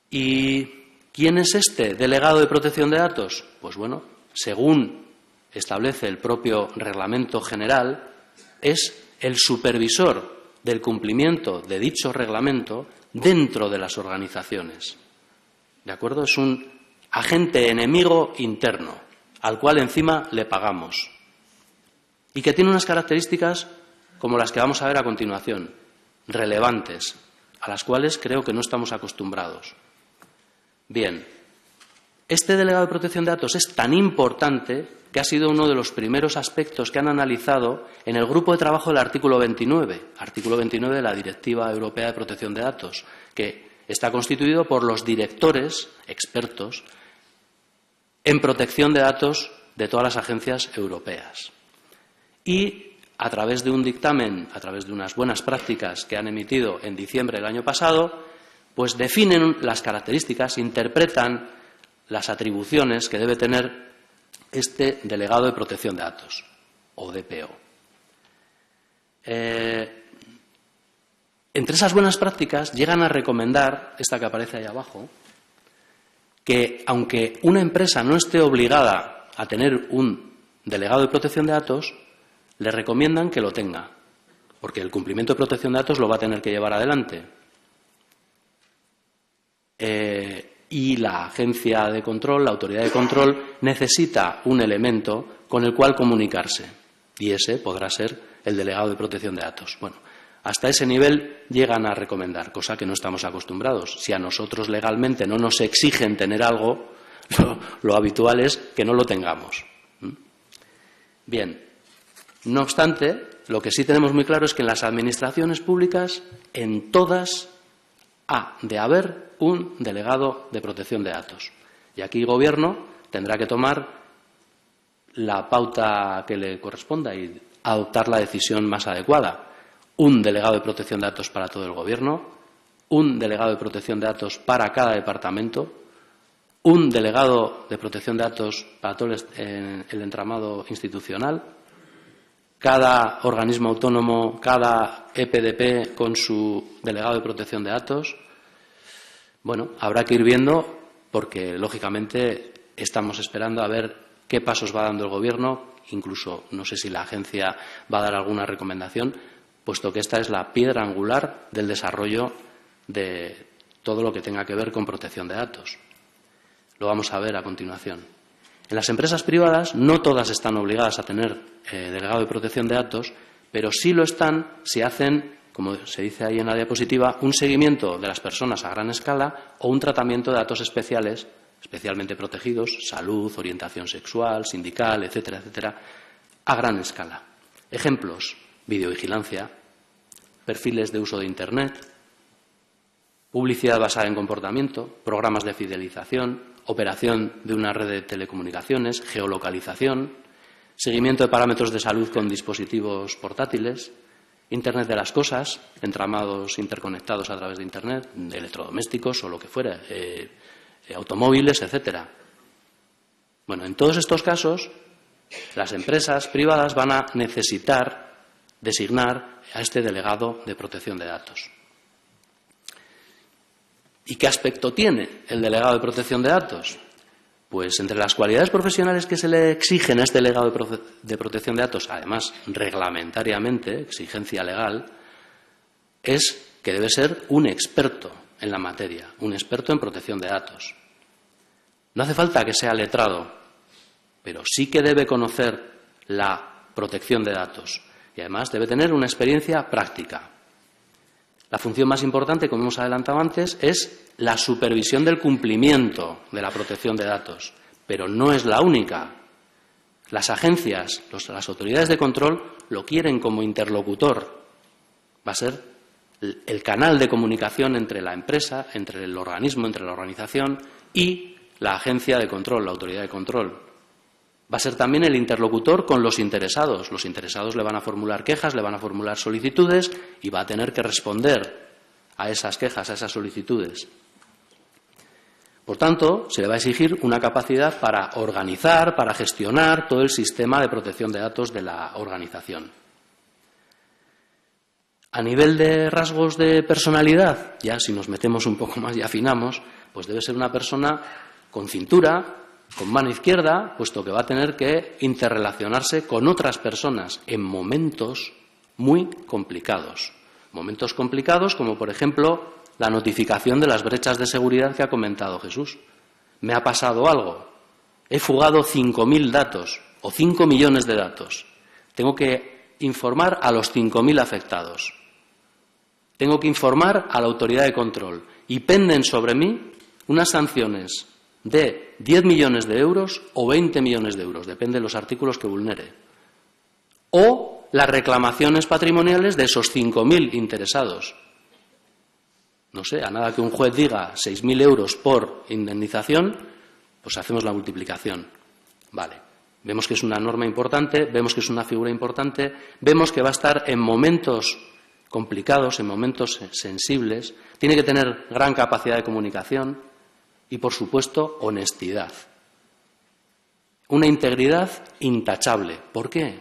¿Y quién es este delegado de protección de datos? Pues bueno, según establece el propio Reglamento General, es el supervisor del cumplimiento de dicho reglamento dentro de las organizaciones. ¿De acuerdo? Es un agente enemigo interno, al cual encima le pagamos, y que tiene unas características como las que vamos a ver a continuación, relevantes, a las cuales creo que no estamos acostumbrados. Bien, este delegado de protección de datos es tan importante que ha sido uno de los primeros aspectos que han analizado en el grupo de trabajo del artículo 29 de la Directiva Europea de Protección de Datos, que está constituido por los directores expertos en protección de datos de todas las agencias europeas. Y a través de un dictamen, a través de unas buenas prácticas que han emitido en diciembre del año pasado, pues definen las características, interpretan las atribuciones que debe tener este delegado de protección de datos, o DPO. Entre esas buenas prácticas llegan a recomendar, esta que aparece ahí abajo, que aunque una empresa no esté obligada a tener un delegado de protección de datos, le recomiendan que lo tenga, porque el cumplimiento de protección de datos lo va a tener que llevar adelante. Y la agencia de control, la autoridad de control, necesita un elemento con el cual comunicarse, y ese podrá ser el delegado de protección de datos. Bueno, hasta ese nivel llegan a recomendar, cosa que no estamos acostumbrados. Si a nosotros legalmente no nos exigen tener algo, lo habitual es que no lo tengamos. Bien, no obstante, lo que sí tenemos muy claro es que en las administraciones públicas, en todas, ha de haber un delegado de protección de datos. Y aquí el Gobierno tendrá que tomar la pauta que le corresponda y adoptar la decisión más adecuada. Un delegado de protección de datos para todo el Gobierno, un delegado de protección de datos para cada departamento, un delegado de protección de datos para todo el entramado institucional, cada organismo autónomo, cada EPDP con su delegado de protección de datos. Bueno, habrá que ir viendo porque, lógicamente, estamos esperando a ver qué pasos va dando el Gobierno, incluso no sé si la agencia va a dar alguna recomendación, puesto que esta es la piedra angular del desarrollo de todo lo que tenga que ver con protección de datos. Lo vamos a ver a continuación. En las empresas privadas no todas están obligadas a tener delegado de protección de datos, pero sí lo están si hacen, como se dice ahí en la diapositiva, un seguimiento de las personas a gran escala o un tratamiento de datos especiales, especialmente protegidos, salud, orientación sexual, sindical, etcétera, etcétera, a gran escala. Ejemplos: videovigilancia, perfiles de uso de Internet, publicidad basada en comportamiento, programas de fidelización, operación de una red de telecomunicaciones, geolocalización, seguimiento de parámetros de salud con dispositivos portátiles, Internet de las cosas, entramados interconectados a través de Internet, electrodomésticos o lo que fuera, automóviles, etcétera. Bueno, en todos estos casos, las empresas privadas van a necesitar designar a este delegado de protección de datos. ¿Y qué aspecto tiene el delegado de protección de datos? Pues entre las cualidades profesionales que se le exigen a este delegado de protección de datos, además reglamentariamente, exigencia legal, es que debe ser un experto en la materia, un experto en protección de datos. No hace falta que sea letrado, pero sí que debe conocer la protección de datos y además debe tener una experiencia práctica. La función más importante, como hemos adelantado antes, es la supervisión del cumplimiento de la protección de datos, pero no es la única. Las agencias, las autoridades de control lo quieren como interlocutor. Va a ser el canal de comunicación entre la empresa, entre el organismo, entre la organización y la agencia de control, la autoridad de control. Va a ser también el interlocutor con los interesados. Los interesados le van a formular quejas, le van a formular solicitudes y va a tener que responder a esas quejas, a esas solicitudes. Por tanto, se le va a exigir una capacidad para organizar, para gestionar todo el sistema de protección de datos de la organización. A nivel de rasgos de personalidad, ya si nos metemos un poco más y afinamos, pues debe ser una persona con cintura, con mano izquierda, puesto que va a tener que interrelacionarse con otras personas en momentos muy complicados. Momentos complicados como, por ejemplo, la notificación de las brechas de seguridad que ha comentado Jesús. Me ha pasado algo. He fugado 5.000 datos o 5 millones de datos. Tengo que informar a los 5.000 afectados. Tengo que informar a la autoridad de control. Y penden sobre mí unas sanciones de 10 millones de euros o 20 millones de euros, depende de los artículos que vulnere. O las reclamaciones patrimoniales de esos 5.000 interesados. No sé, a nada que un juez diga 6.000 euros por indemnización, pues hacemos la multiplicación. Vale, vemos que es una norma importante, vemos que es una figura importante, vemos que va a estar en momentos complicados, en momentos sensibles, tiene que tener gran capacidad de comunicación y, por supuesto, honestidad. Una integridad intachable. ¿Por qué?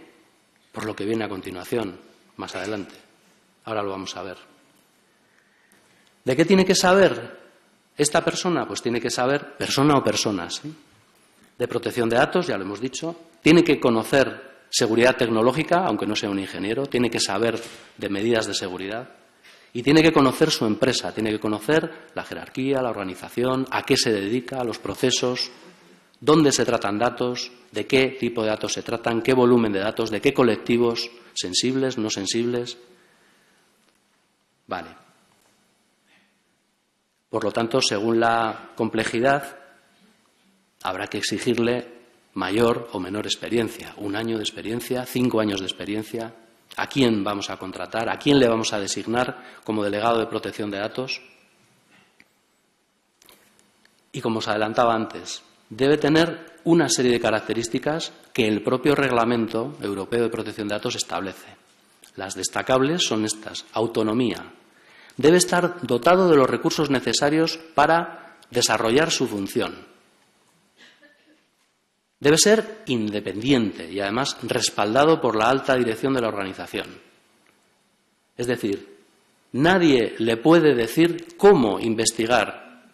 Por lo que viene a continuación, más adelante. Ahora lo vamos a ver. ¿De qué tiene que saber esta persona? Pues tiene que saber, persona o personas, de protección de datos, ya lo hemos dicho. Tiene que conocer seguridad tecnológica, aunque no sea un ingeniero. Tiene que saber de medidas de seguridad. Y tiene que conocer su empresa. Tiene que conocer la jerarquía, la organización, a qué se dedica, los procesos, dónde se tratan datos, de qué tipo de datos se tratan, qué volumen de datos, de qué colectivos, sensibles, no sensibles. Vale. Por lo tanto, según la complejidad, habrá que exigirle mayor o menor experiencia. 1 año de experiencia, 5 años de experiencia. ¿A quién vamos a contratar? ¿A quién le vamos a designar como delegado de protección de datos? Y como os adelantaba antes, debe tener una serie de características que el propio Reglamento Europeo de Protección de Datos establece. Las destacables son estas: autonomía. Debe estar dotado de los recursos necesarios para desarrollar su función. Debe ser independiente y, además, respaldado por la alta dirección de la organización. Es decir, nadie le puede decir cómo investigar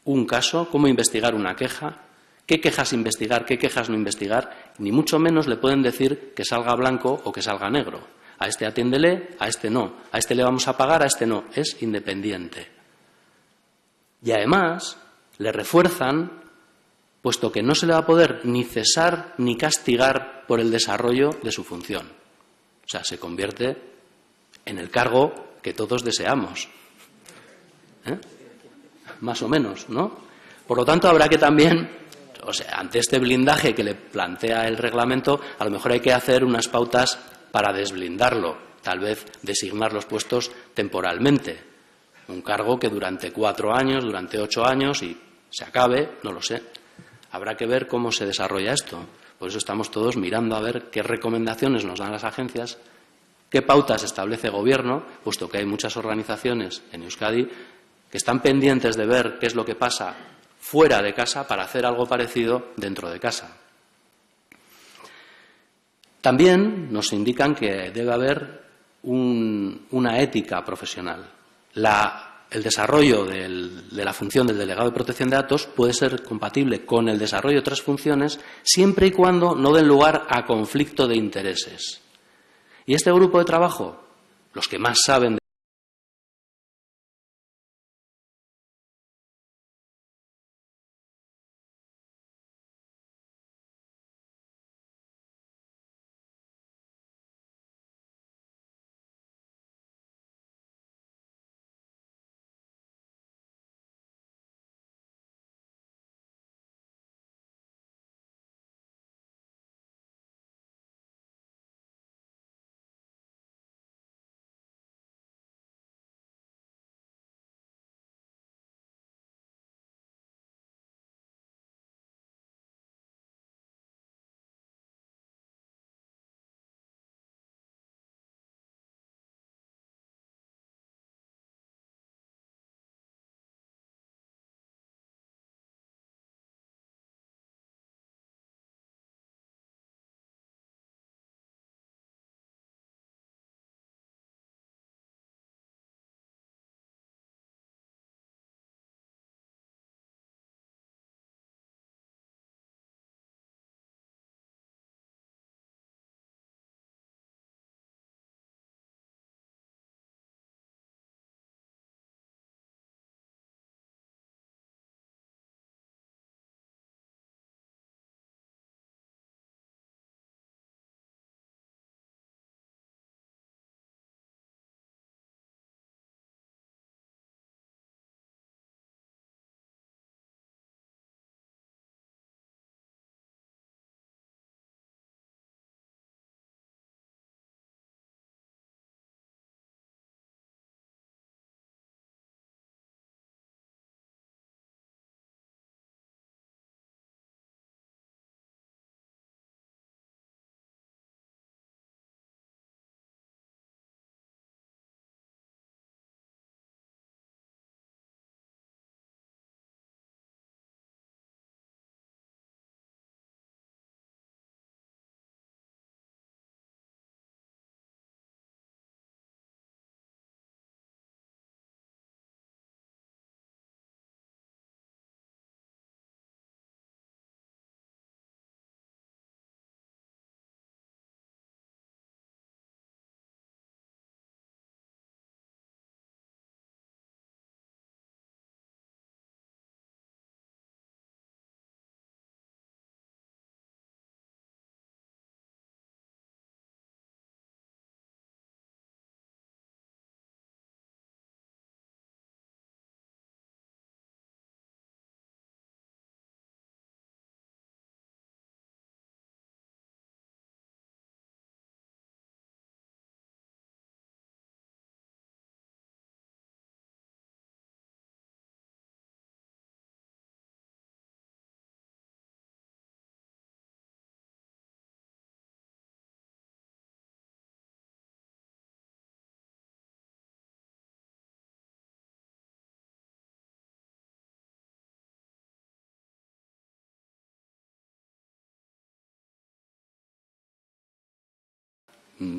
un caso, cómo investigar una queja, qué quejas investigar, qué quejas no investigar, ni mucho menos le pueden decir que salga blanco o que salga negro. A este atiéndele, a este no. A este le vamos a pagar, a este no. Es independiente. Y además le refuerzan, puesto que no se le va a poder ni cesar ni castigar por el desarrollo de su función. O sea, se convierte en el cargo que todos deseamos. Más o menos, ¿no? Por lo tanto, habrá que también, o sea, ante este blindaje que le plantea el reglamento, a lo mejor hay que hacer unas pautas para desblindarlo, tal vez designar los puestos temporalmente. Un cargo que durante 4 años, durante 8 años y se acabe, no lo sé. Habrá que ver cómo se desarrolla esto. Por eso estamos todos mirando a ver qué recomendaciones nos dan las agencias, qué pautas establece el Gobierno, puesto que hay muchas organizaciones en Euskadi que están pendientes de ver qué es lo que pasa fuera de casa para hacer algo parecido dentro de casa. También nos indican que debe haber una ética profesional. El desarrollo de la función del delegado de protección de datos puede ser compatible con el desarrollo de otras funciones siempre y cuando no den lugar a conflicto de intereses. Y este grupo de trabajo, los que más saben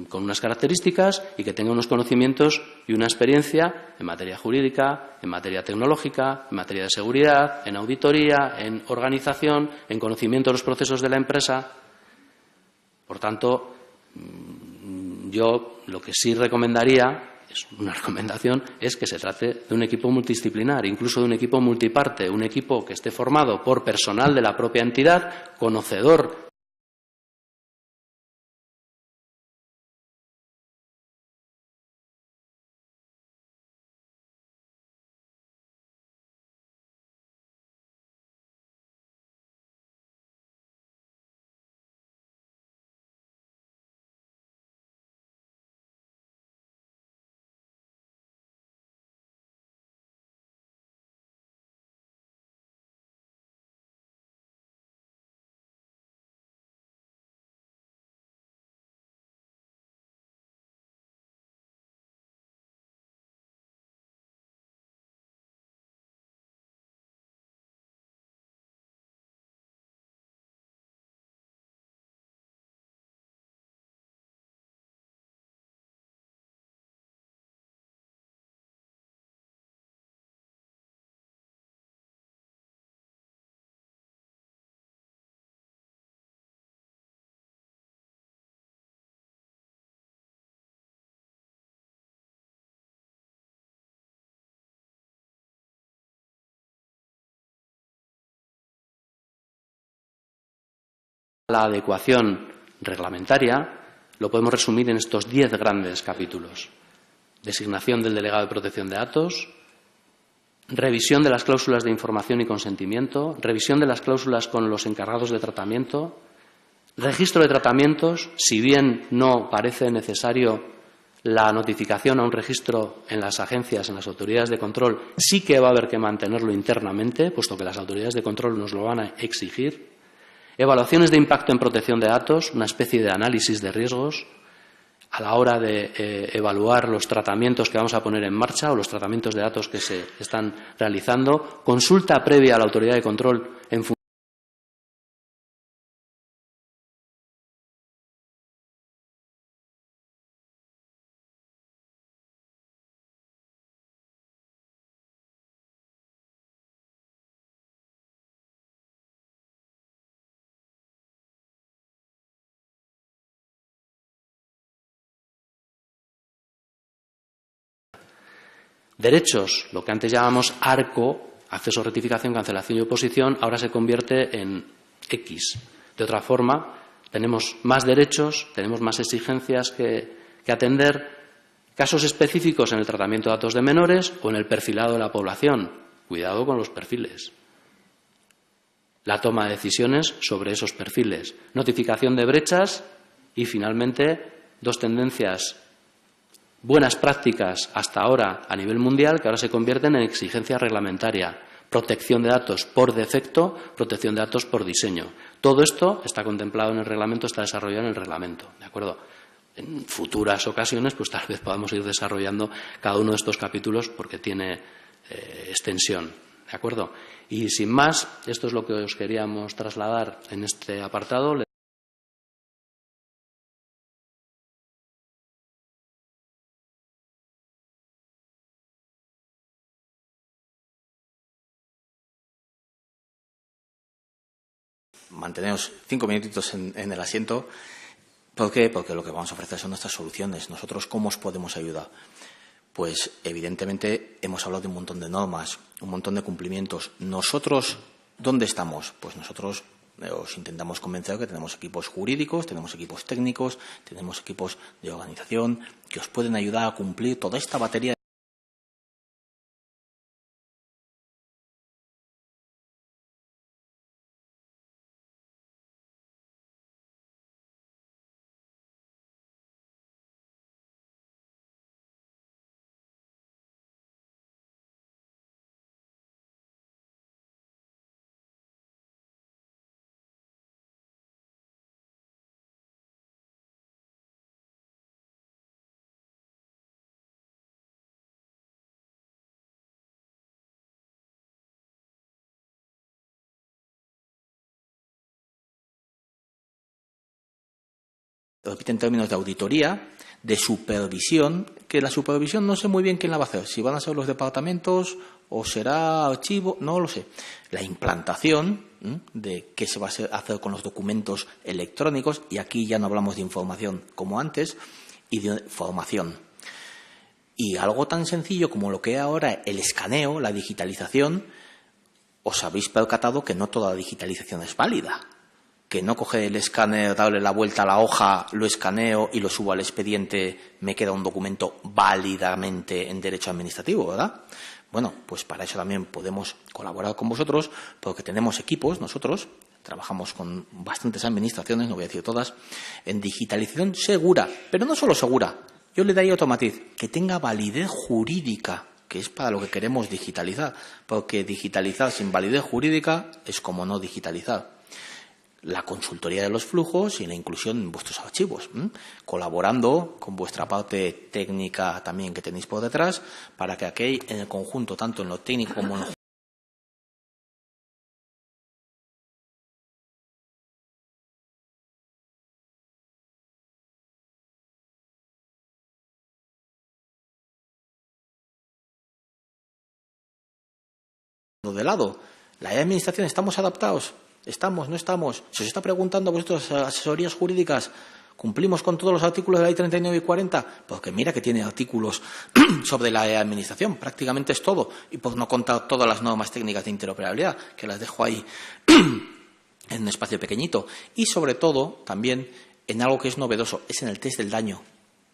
con unas características y que tenga unos conocimientos y una experiencia en materia jurídica, en materia tecnológica, en materia de seguridad, en auditoría, en organización, en conocimiento de los procesos de la empresa. Por tanto, yo lo que sí recomendaría, es una recomendación, es que se trate de un equipo multidisciplinar, incluso de un equipo multiparte, un equipo que esté formado por personal de la propia entidad, conocedor la adecuación reglamentaria, lo podemos resumir en estos 10 grandes capítulos. Designación del delegado de protección de datos, revisión de las cláusulas de información y consentimiento, revisión de las cláusulas con los encargados de tratamiento, registro de tratamientos, si bien no parece necesario la notificación a un registro en las agencias, en las autoridades de control, sí que va a haber que mantenerlo internamente, puesto que las autoridades de control nos lo van a exigir. Evaluaciones de impacto en protección de datos, una especie de análisis de riesgos a la hora de evaluar los tratamientos que vamos a poner en marcha o los tratamientos de datos que se están realizando. Consulta previa a la autoridad de control en función derechos, lo que antes llamábamos ARCO, acceso, rectificación, cancelación y oposición, ahora se convierte en X. De otra forma, tenemos más derechos, tenemos más exigencias que atender, casos específicos en el tratamiento de datos de menores o en el perfilado de la población. Cuidado con los perfiles. La toma de decisiones sobre esos perfiles. Notificación de brechas y, finalmente, dos tendencias, buenas prácticas hasta ahora a nivel mundial, que ahora se convierten en exigencia reglamentaria. Protección de datos por defecto, protección de datos por diseño. Todo esto está contemplado en el reglamento, está desarrollado en el reglamento, ¿de acuerdo? En futuras ocasiones, pues tal vez podamos ir desarrollando cada uno de estos capítulos porque tiene extensión, ¿de acuerdo? Y sin más, esto es lo que os queríamos trasladar en este apartado. Manteneos 5 minutitos en el asiento. ¿Por qué? Porque lo que vamos a ofrecer son nuestras soluciones. Nosotros, ¿cómo os podemos ayudar? Pues, evidentemente, hemos hablado de un montón de normas, un montón de cumplimientos. ¿Nosotros dónde estamos? Pues nosotros os intentamos convencer que tenemos equipos jurídicos, tenemos equipos técnicos, tenemos equipos de organización que os pueden ayudar a cumplir toda esta batería repite en términos de auditoría, de supervisión, que la supervisión no sé muy bien quién la va a hacer, si van a ser los departamentos o será archivo, no lo sé. La implantación de qué se va a hacer con los documentos electrónicos, y aquí ya no hablamos de información como antes, y de formación. Y algo tan sencillo como lo que es ahora el escaneo, la digitalización, os habéis percatado que no toda la digitalización es válida. Que no coge el escáner, darle la vuelta a la hoja, lo escaneo y lo subo al expediente, me queda un documento válidamente en derecho administrativo, ¿verdad? Bueno, pues para eso también podemos colaborar con vosotros, porque tenemos equipos, nosotros trabajamos con bastantes administraciones, no voy a decir todas, en digitalización segura, pero no solo segura, yo le daría otro matiz, que tenga validez jurídica, que es para lo que queremos digitalizar, porque digitalizar sin validez jurídica es como no digitalizar. La consultoría de los flujos y la inclusión en vuestros archivos, colaborando con vuestra parte técnica también que tenéis por detrás, para que aquí en el conjunto, tanto en lo técnico como en lo de lado. La administración, ¿estamos adaptados? ¿Estamos? ¿No estamos? ¿Se os está preguntando a vosotros, asesorías jurídicas? ¿Cumplimos con todos los artículos de la Ley 39 y 40? Porque mira que tiene artículos sobre la administración, prácticamente es todo. Y por no contar todas las normas técnicas de interoperabilidad, que las dejo ahí en un espacio pequeñito. Y sobre todo, también, en algo que es novedoso, es en el test del daño.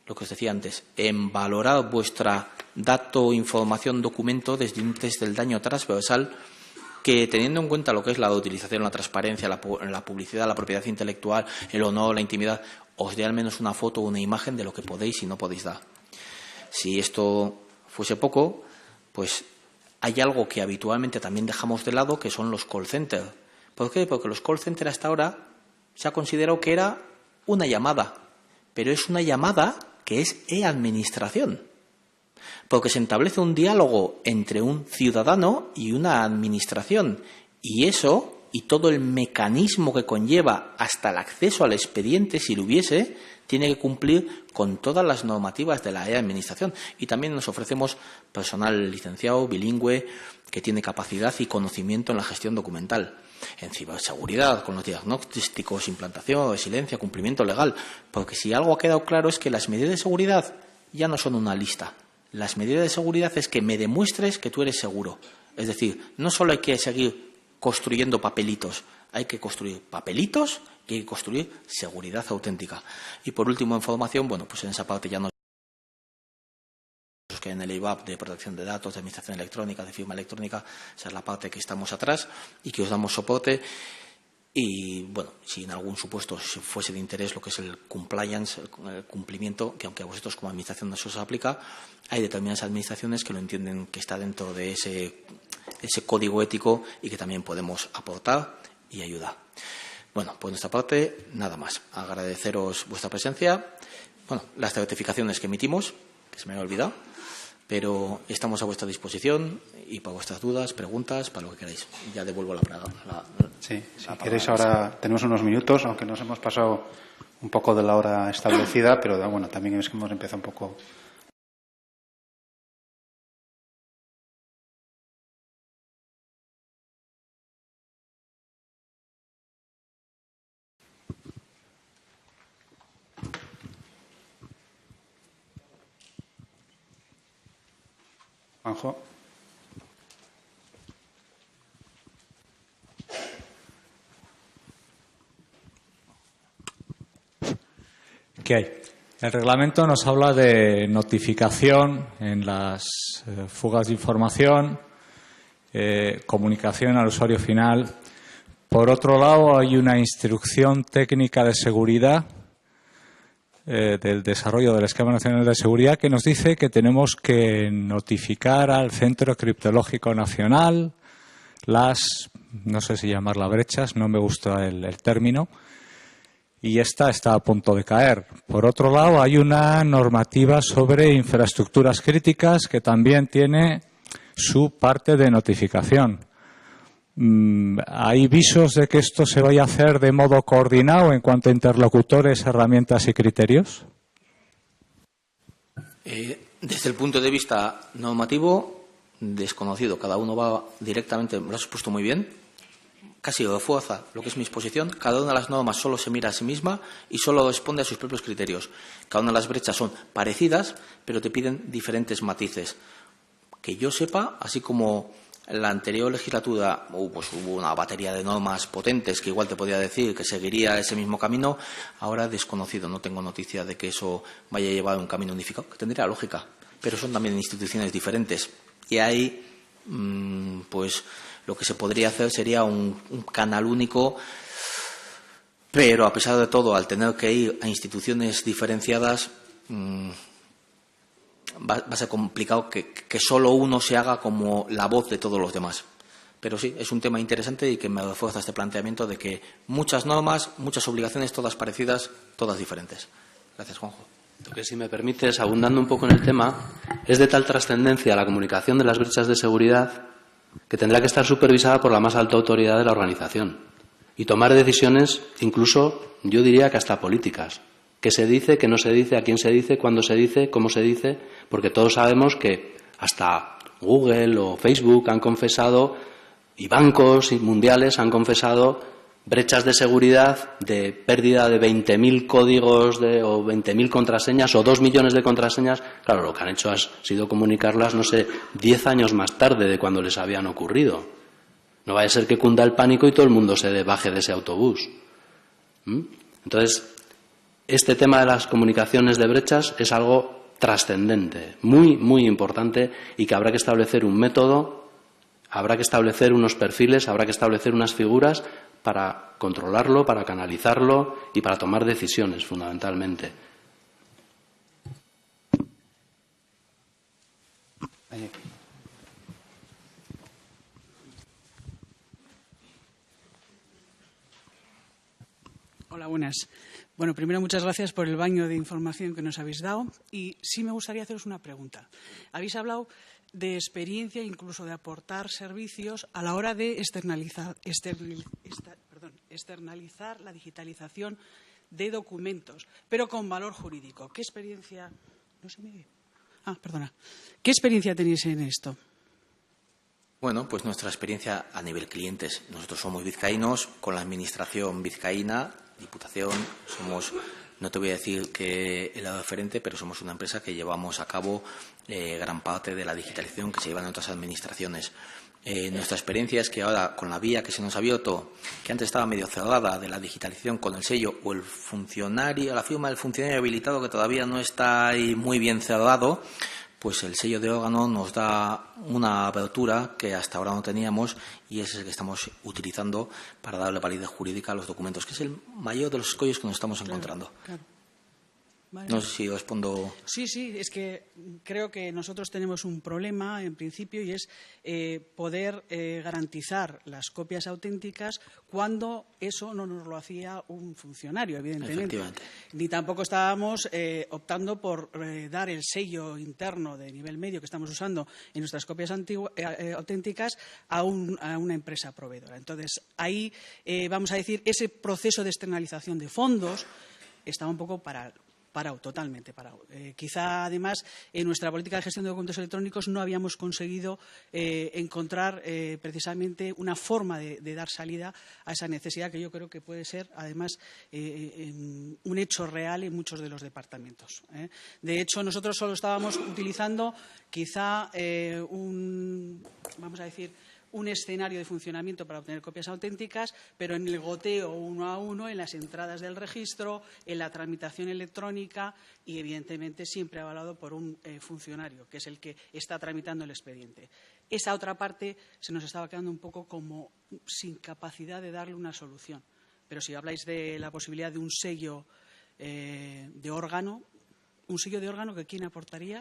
Lo que os decía antes, en valorar vuestra dato, información, documento desde un test del daño transversal, que teniendo en cuenta lo que es la utilización, la transparencia, la publicidad, la propiedad intelectual, el honor, la intimidad, os dé al menos una foto o una imagen de lo que podéis y no podéis dar. Si esto fuese poco, pues hay algo que habitualmente también dejamos de lado, que son los call centers. ¿Por qué? Porque los call centers hasta ahora se ha considerado que era una llamada, pero es una llamada que es e-administración. Porque se establece un diálogo entre un ciudadano y una administración. Y eso, y todo el mecanismo que conlleva hasta el acceso al expediente, si lo hubiese, tiene que cumplir con todas las normativas de la e-administración. Y también nos ofrecemos personal licenciado, bilingüe, que tiene capacidad y conocimiento en la gestión documental. En ciberseguridad, con los diagnósticos, implantación, resiliencia, cumplimiento legal. Porque si algo ha quedado claro es que las medidas de seguridad ya no son una lista. Las medidas de seguridad es que me demuestres que tú eres seguro. Es decir, no solo hay que seguir construyendo papelitos, hay que construir papelitos y hay que construir seguridad auténtica. Y por último, en formación, bueno, pues en esa parte ya nos que en el IVAP de protección de datos, de administración electrónica, de firma electrónica, esa es la parte que estamos atrás y que os damos soporte. Y, bueno, si en algún supuesto fuese de interés lo que es el compliance, el cumplimiento, que aunque a vosotros como administración no se os aplica, hay determinadas administraciones que lo entienden que está dentro de ese código ético y que también podemos aportar y ayudar. Bueno, por nuestra parte, nada más. Agradeceros vuestra presencia. Bueno, las certificaciones que emitimos, que se me había olvidado, pero estamos a vuestra disposición y para vuestras dudas, preguntas, para lo que queráis. Ya devuelvo la palabra. Sí, si queréis ahora tenemos unos minutos, aunque nos hemos pasado un poco de la hora establecida, pero bueno, también es que hemos empezado un poco. Juanjo. ¿Qué hay? El reglamento nos habla de notificación en las fugas de información, comunicación al usuario final. Por otro lado, hay una instrucción técnica de seguridad del desarrollo del Esquema Nacional de Seguridad que nos dice que tenemos que notificar al Centro Criptológico Nacional las, no sé si llamarla brechas, no me gusta el término, y esta está a punto de caer. Por otro lado, hay una normativa sobre infraestructuras críticas que también tiene su parte de notificación. ¿Hay visos de que esto se vaya a hacer de modo coordinado en cuanto a interlocutores, herramientas y criterios? Desde el punto de vista normativo, desconocido. Cada uno va directamente, me lo has expuesto muy bien, casi refuerza lo que es mi exposición. Cada una de las normas solo se mira a sí misma y solo responde a sus propios criterios. Cada una de las brechas son parecidas, pero te piden diferentes matices. Que yo sepa, así como en la anterior legislatura hubo una batería de normas potentes que igual te podía decir que seguiría ese mismo camino, ahora desconocido. No tengo noticia de que eso vaya a llevar un camino unificado, que tendría lógica, pero son también instituciones diferentes. Y ahí, pues, lo que se podría hacer sería un canal único, pero a pesar de todo, al tener que ir a instituciones diferenciadas, va a ser complicado que solo uno se haga como la voz de todos los demás. Pero sí, es un tema interesante y que me refuerza este planteamiento de que muchas normas, muchas obligaciones, todas parecidas, todas diferentes. Gracias, Juanjo. Lo que, si me permites, abundando un poco en el tema, es de tal trascendencia la comunicación de las brechas de seguridad que tendrá que estar supervisada por la más alta autoridad de la organización y tomar decisiones, incluso, yo diría que hasta políticas. ¿Qué se dice, qué no se dice, a quién se dice, cuándo se dice, cómo se dice? Porque todos sabemos que hasta Google o Facebook han confesado, y bancos mundiales han confesado, brechas de seguridad de pérdida de 20.000 códigos o 20.000 contraseñas o 2 millones de contraseñas. Claro, lo que han hecho ha sido comunicarlas, no sé, 10 años más tarde de cuando les habían ocurrido. No vaya a ser que cunda el pánico y todo el mundo se baje de ese autobús. Entonces, este tema de las comunicaciones de brechas es algo trascendente, muy, muy importante, y que habrá que establecer un método, habrá que establecer unos perfiles, habrá que establecer unas figuras para controlarlo, para canalizarlo y para tomar decisiones, fundamentalmente. Hola, buenas. Bueno, primero, muchas gracias por el baño de información que nos habéis dado. Y sí me gustaría haceros una pregunta. Habéis hablado de experiencia, incluso de aportar servicios a la hora de externalizar la digitalización de documentos, pero con valor jurídico. ¿Qué experiencia? ¿No se me ve? ¿Qué experiencia tenéis en esto? Bueno, pues nuestra experiencia a nivel clientes. Nosotros somos vizcaínos, con la administración vizcaína, Diputación, no te voy a decir que el referente, pero somos una empresa que llevamos a cabo gran parte de la digitalización que se lleva en otras administraciones. Nuestra experiencia es que ahora, con la vía que se nos ha abierto, que antes estaba medio cerrada, de la digitalización con el sello o el funcionario, la firma del funcionario habilitado, que todavía no está ahí muy bien cerrado, pues el sello de órgano nos da una apertura que hasta ahora no teníamos, y es el que estamos utilizando para darle validez jurídica a los documentos, que es el mayor de los escollos que nos estamos encontrando. Claro. Vale. No sé si respondo. Sí, es que creo que nosotros tenemos un problema en principio, y es poder garantizar las copias auténticas cuando eso no nos lo hacía un funcionario, evidentemente. Ni tampoco estábamos optando por dar el sello interno de nivel medio que estamos usando en nuestras copias auténticas a una empresa proveedora. Entonces, ahí, vamos a decir, ese proceso de externalización de fondos estaba un poco parado, totalmente parado. Quizá, además, en nuestra política de gestión de documentos electrónicos no habíamos conseguido encontrar precisamente una forma de dar salida a esa necesidad, que yo creo que puede ser, además, un hecho real en muchos de los departamentos. De hecho, nosotros solo estábamos utilizando quizá vamos a decir, un escenario de funcionamiento para obtener copias auténticas, pero en el goteo uno a uno, en las entradas del registro, en la tramitación electrónica y, evidentemente, siempre avalado por un funcionario, que es el que está tramitando el expediente. Esa otra parte se nos estaba quedando un poco como sin capacidad de darle una solución. Pero si habláis de la posibilidad de un sello de órgano, ¿que quién aportaría?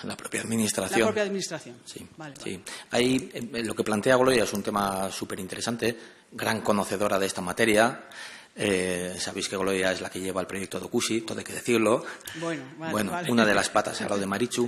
La propia administración. La propia administración. Sí. Vale. Sí. Ahí, lo que plantea Gloria es un tema súper interesante, gran conocedora de esta materia. Sabéis que Gloria es la que lleva el proyecto Dokushi, todo hay que decirlo. Bueno, una de las patas es la de Marichu.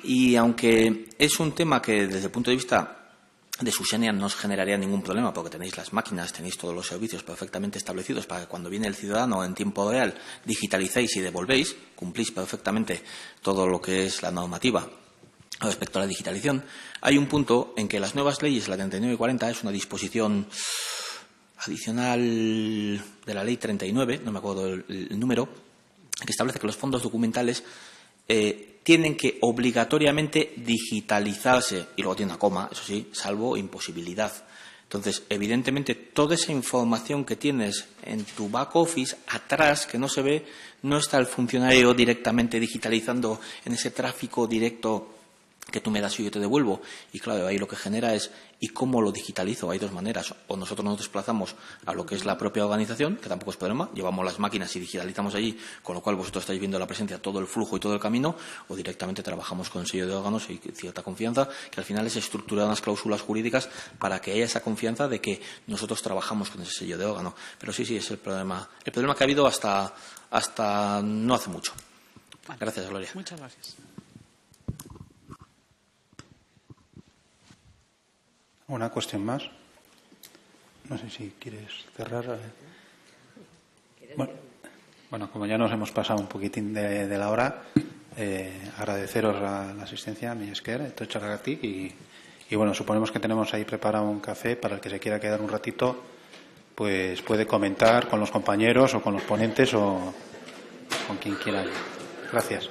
Y aunque es un tema que, desde el punto de vista de Susenia no os generaría ningún problema porque tenéis las máquinas, tenéis todos los servicios perfectamente establecidos para que cuando viene el ciudadano en tiempo real digitalicéis y devolvéis, cumplís perfectamente todo lo que es la normativa respecto a la digitalización. Hay un punto en que las nuevas leyes, la 39 y 40, es una disposición adicional de la ley 39, no me acuerdo el número, que establece que los fondos documentales tienen que obligatoriamente digitalizarse, y luego tiene una coma, eso sí, salvo imposibilidad. Entonces, evidentemente, toda esa información que tienes en tu back office, atrás, que no se ve, no está el funcionario directamente digitalizando en ese tráfico directo que tú me das y yo te devuelvo. Y claro, ahí lo que genera es, ¿y cómo lo digitalizo? Hay dos maneras. O nosotros nos desplazamos a lo que es la propia organización, que tampoco es problema, llevamos las máquinas y digitalizamos allí, con lo cual vosotros estáis viendo la presencia, todo el flujo y todo el camino, o directamente trabajamos con sello de órganos y cierta confianza, que al final es estructurar unas cláusulas jurídicas para que haya esa confianza de que nosotros trabajamos con ese sello de órgano. Pero sí, es el problema que ha habido hasta no hace mucho. Gracias, Gloria. Muchas gracias. ¿Una cuestión más? No sé si quieres cerrar. Bueno, como ya nos hemos pasado un poquitín de la hora, agradeceros la asistencia, mi Esker, Tocharagatik, y bueno, suponemos que tenemos ahí preparado un café para el que se quiera quedar un ratito, pues puede comentar con los compañeros o con los ponentes o con quien quiera. Gracias.